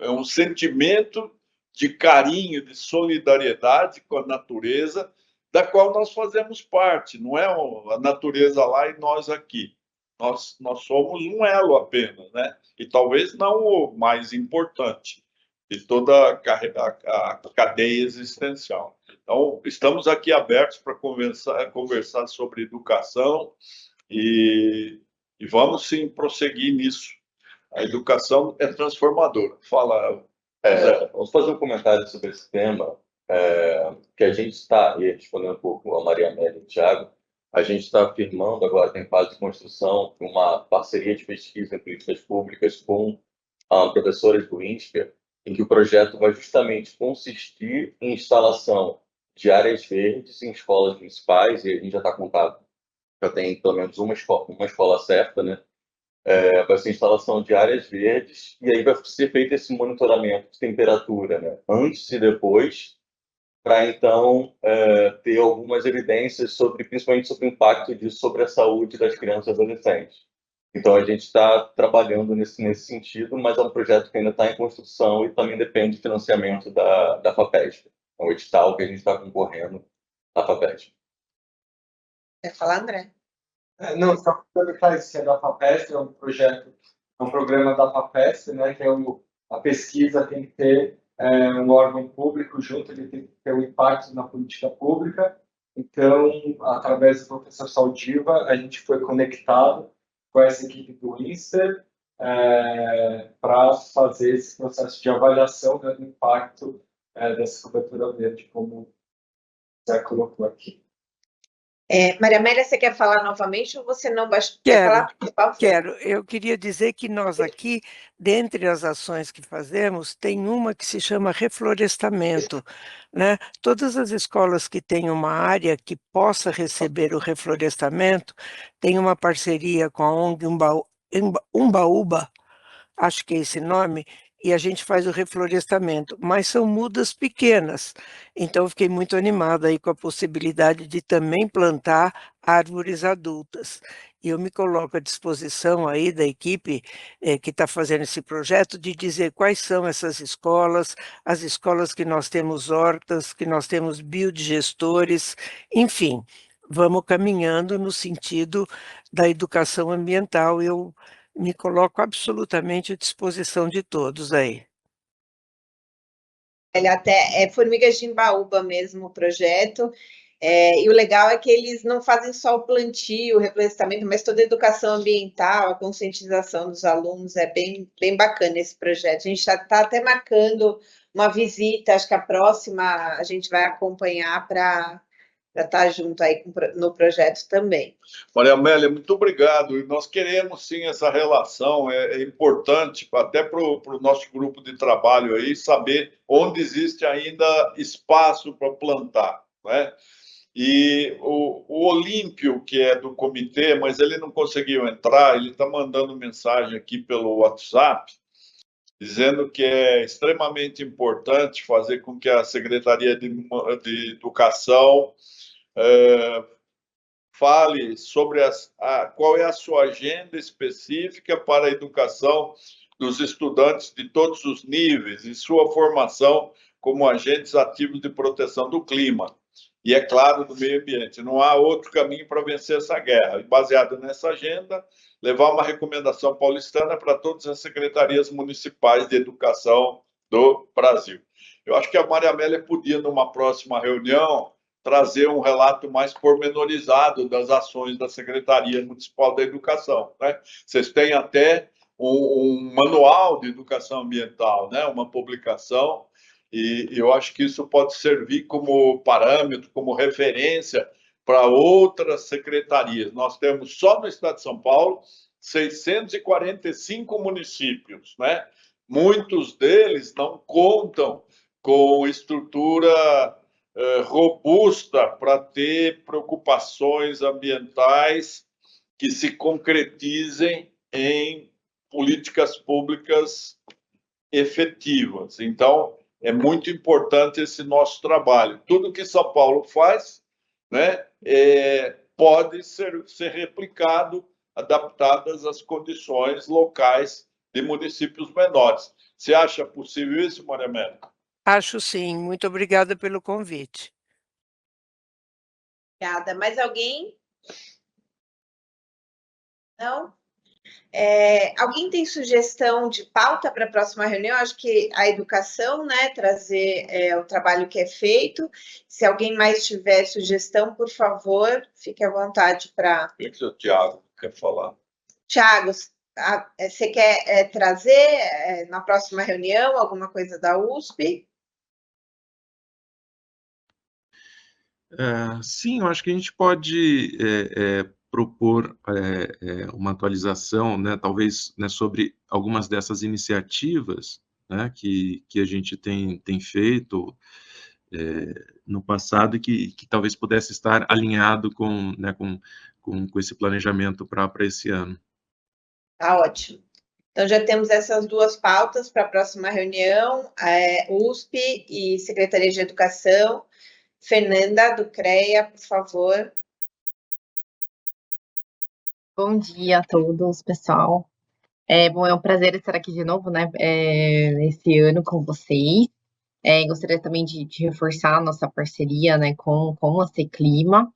É um sentimento de carinho, de solidariedade com a natureza, da qual nós fazemos parte, não é a natureza lá e nós aqui. Nós somos um elo apenas, né? E talvez não o mais importante de toda a cadeia existencial. Então, estamos aqui abertos para conversar sobre educação e vamos, sim, prosseguir nisso. A educação é transformadora. Fala. Vamos fazer um comentário sobre esse tema, que a gente está, e respondendo um pouco a Maria Amélia e o Thiago, a gente está firmando agora, tem fase de construção, uma parceria de pesquisa em políticas públicas com professores do INSPER, em que o projeto vai justamente consistir em instalação de áreas verdes em escolas municipais, e a gente já está contado, já tem pelo menos uma escola certa, né? Vai ser instalação de áreas verdes, e aí vai ser feito esse monitoramento de temperatura, né? Antes e depois, para então ter algumas evidências principalmente sobre o impacto disso sobre a saúde das crianças e adolescentes. Então, a gente está trabalhando nesse sentido, mas é um projeto que ainda está em construção e também depende do financiamento da FAPESP. É um edital que a gente está concorrendo à FAPESP. Quer falar, André? Não, só para esclarecer, da FAPESP é um projeto, é um programa da FAPESP, né, que a pesquisa tem que ter um órgão público junto, ele tem que ter um impacto na política pública. Então, através do professor Saldiva, a gente foi conectado com essa equipe do INSPER para fazer esse processo de avaliação, né, do impacto dessa cobertura verde, como o Zé colocou aqui. Maria Amélia, você quer falar novamente ou você não vai falar? Quero. Eu queria dizer que nós aqui, dentre as ações que fazemos, tem uma que se chama reflorestamento, né? Todas as escolas que têm uma área que possa receber o reflorestamento, tem uma parceria com a ONG Umbaúba, acho que é esse nome, e a gente faz o reflorestamento, mas são mudas pequenas. Então, eu fiquei muito animada aí com a possibilidade de também plantar árvores adultas. E eu me coloco à disposição aí da equipe que está fazendo esse projeto de dizer quais são essas escolas, as escolas que nós temos hortas, que nós temos biodigestores, enfim, vamos caminhando no sentido da educação ambiental. Eu me coloco absolutamente à disposição de todos aí. Ele até é Formigas de Embaúba mesmo o projeto, e o legal é que eles não fazem só o plantio, o reflorestamento, mas toda a educação ambiental, a conscientização dos alunos, é bem, bem bacana esse projeto. A gente está até marcando uma visita, acho que a próxima a gente vai acompanhar para estar junto aí no projeto também. Maria Amélia, muito obrigado. E nós queremos sim essa relação, é importante até para o nosso grupo de trabalho aí saber onde existe ainda espaço para plantar, né? E o Olímpio, que é do comitê, mas ele não conseguiu entrar, ele está mandando mensagem aqui pelo WhatsApp, dizendo que é extremamente importante fazer com que a Secretaria de Educação fale sobre qual é a sua agenda específica para a educação dos estudantes de todos os níveis e sua formação como agentes ativos de proteção do clima. E, é claro, do meio ambiente. Não há outro caminho para vencer essa guerra. E, baseado nessa agenda, levar uma recomendação paulistana para todas as secretarias municipais de educação do Brasil. Eu acho que a Maria Amélia podia, numa próxima reunião, trazer um relato mais pormenorizado das ações da Secretaria Municipal da Educação, né? Vocês têm até um manual de educação ambiental, né? Uma publicação, e eu acho que isso pode servir como parâmetro, como referência para outras secretarias. Nós temos só no estado de São Paulo 645 municípios, né? Muitos deles não contam com estrutura robusta para ter preocupações ambientais que se concretizem em políticas públicas efetivas. Então, é muito importante esse nosso trabalho. Tudo que São Paulo faz, né, pode ser replicado, adaptadas às condições locais de municípios menores. Você acha possível isso, Maria Amélia? Acho sim. Muito obrigada pelo convite. Obrigada. Mais alguém? Não? Alguém tem sugestão de pauta para a próxima reunião? Acho que a educação, né, trazer o trabalho que é feito. Se alguém mais tiver sugestão, por favor, fique à vontade para... O Tiago quer falar. Tiago, você quer trazer na próxima reunião alguma coisa da USP? Sim, eu acho que a gente pode propor uma atualização, né, talvez, né, sobre algumas dessas iniciativas, né, que a gente tem feito no passado e que talvez pudesse estar alinhado com, né, com esse planejamento para esse ano. Tá ótimo. Então, já temos essas duas pautas para a próxima reunião, USP e Secretaria de Educação. Fernanda, do CREA, por favor. Bom dia a todos, pessoal. Bom, é um prazer estar aqui de novo, né, esse ano com vocês. Gostaria também de reforçar a nossa parceria, né, com a Seclima.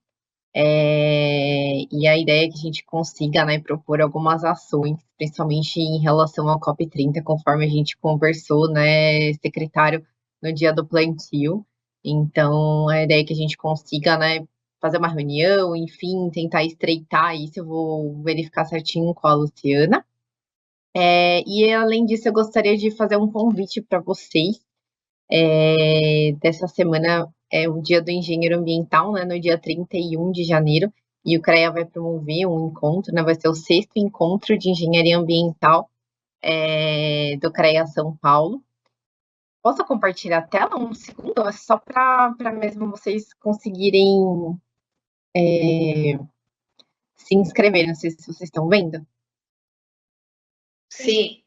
E a ideia é que a gente consiga, né, propor algumas ações, principalmente em relação ao COP30, conforme a gente conversou, né, secretário, no dia do plantio. Então, a ideia é que a gente consiga, né, fazer uma reunião, enfim, tentar estreitar isso. Eu vou verificar certinho com a Luciana. E, além disso, eu gostaria de fazer um convite para vocês. Dessa semana é o Dia do Engenheiro Ambiental, né, no dia 31 de janeiro, e o CREA vai promover um encontro, né, vai ser o 6º encontro de engenharia ambiental do CREA São Paulo. Posso compartilhar a tela um segundo? É só para mesmo vocês conseguirem se inscrever, não sei se vocês estão vendo. Sim.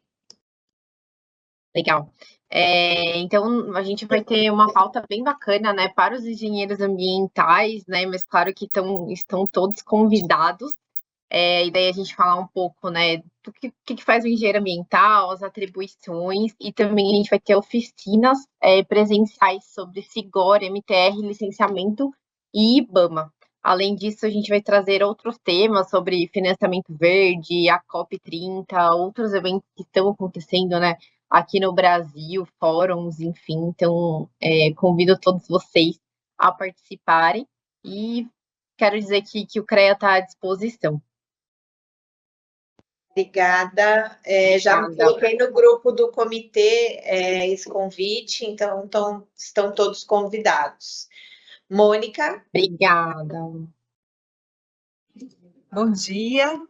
Legal. Então, a gente vai ter uma pauta bem bacana, né, para os engenheiros ambientais, né, mas claro que estão todos convidados. E daí a gente falar um pouco, né, do que faz o engenheiro ambiental, as atribuições, e também a gente vai ter oficinas presenciais sobre SIGOR, MTR, licenciamento e IBAMA. Além disso, a gente vai trazer outros temas sobre financiamento verde, a COP30, outros eventos que estão acontecendo, né, aqui no Brasil, fóruns, enfim. Então, convido todos vocês a participarem e quero dizer que o CREA está à disposição. Obrigada. Já me coloquei no grupo do comitê esse convite, então estão todos convidados. Mônica? Obrigada. Bom dia.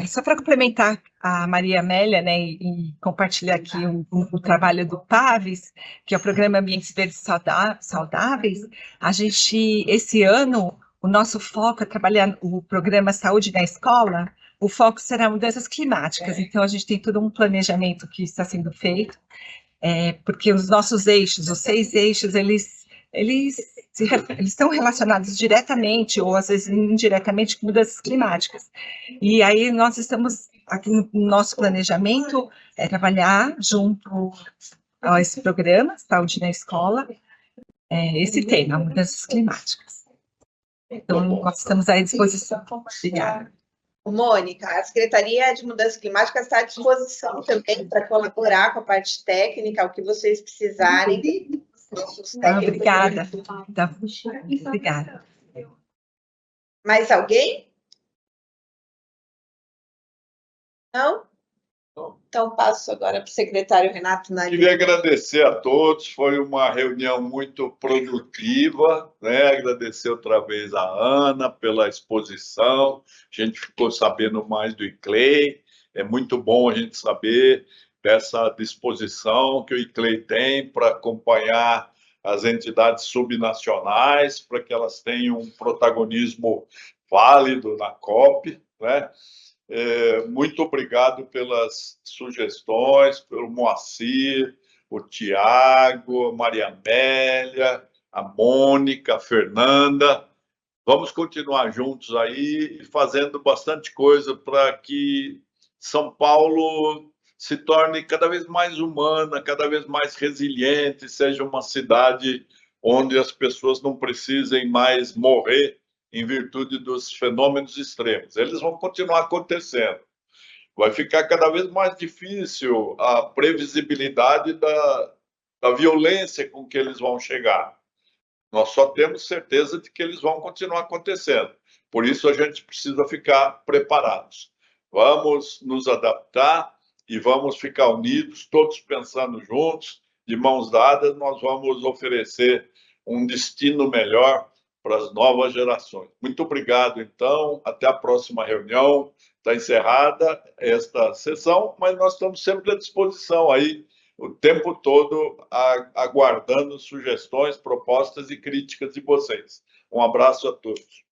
Só para complementar a Maria Amélia, né, e compartilhar aqui o trabalho do PAVES, que é o Programa Ambientes Verdes Saudáveis, esse ano, o nosso foco é trabalhar o programa Saúde na Escola, o foco será mudanças climáticas, então a gente tem todo um planejamento que está sendo feito, porque os nossos eixos, os 6 eixos, eles estão relacionados diretamente ou às vezes indiretamente com mudanças climáticas. E aí nós estamos aqui no nosso planejamento trabalhar junto a esse programa, Saúde na Escola, esse tema, mudanças climáticas. Então, nós estamos à disposição. Obrigada. Mônica, a Secretaria de Mudanças Climáticas está à disposição também para colaborar com a parte técnica, o que vocês precisarem. Obrigada. Obrigada. Mais alguém? Não? Então, passo agora para o secretário Renato Nalini. Queria agradecer a todos, foi uma reunião muito produtiva, né? Agradecer outra vez a Ana pela exposição, a gente ficou sabendo mais do ICLEI, é muito bom a gente saber dessa disposição que o ICLEI tem para acompanhar as entidades subnacionais, para que elas tenham um protagonismo válido na COP, né? Muito obrigado pelas sugestões, pelo Moacir, o Tiago, a Maria Amélia, a Mônica, a Fernanda. Vamos continuar juntos aí e fazendo bastante coisa para que São Paulo se torne cada vez mais humana, cada vez mais resiliente, seja uma cidade onde as pessoas não precisem mais morrer em virtude dos fenômenos extremos. Eles vão continuar acontecendo. Vai ficar cada vez mais difícil a previsibilidade da violência com que eles vão chegar. Nós só temos certeza de que eles vão continuar acontecendo. Por isso, a gente precisa ficar preparados. Vamos nos adaptar e vamos ficar unidos, todos pensando juntos, de mãos dadas, nós vamos oferecer um destino melhor para as novas gerações. Muito obrigado, então. Até a próxima reunião. Está encerrada esta sessão, mas nós estamos sempre à disposição aí, o tempo todo, aguardando sugestões, propostas e críticas de vocês. Um abraço a todos.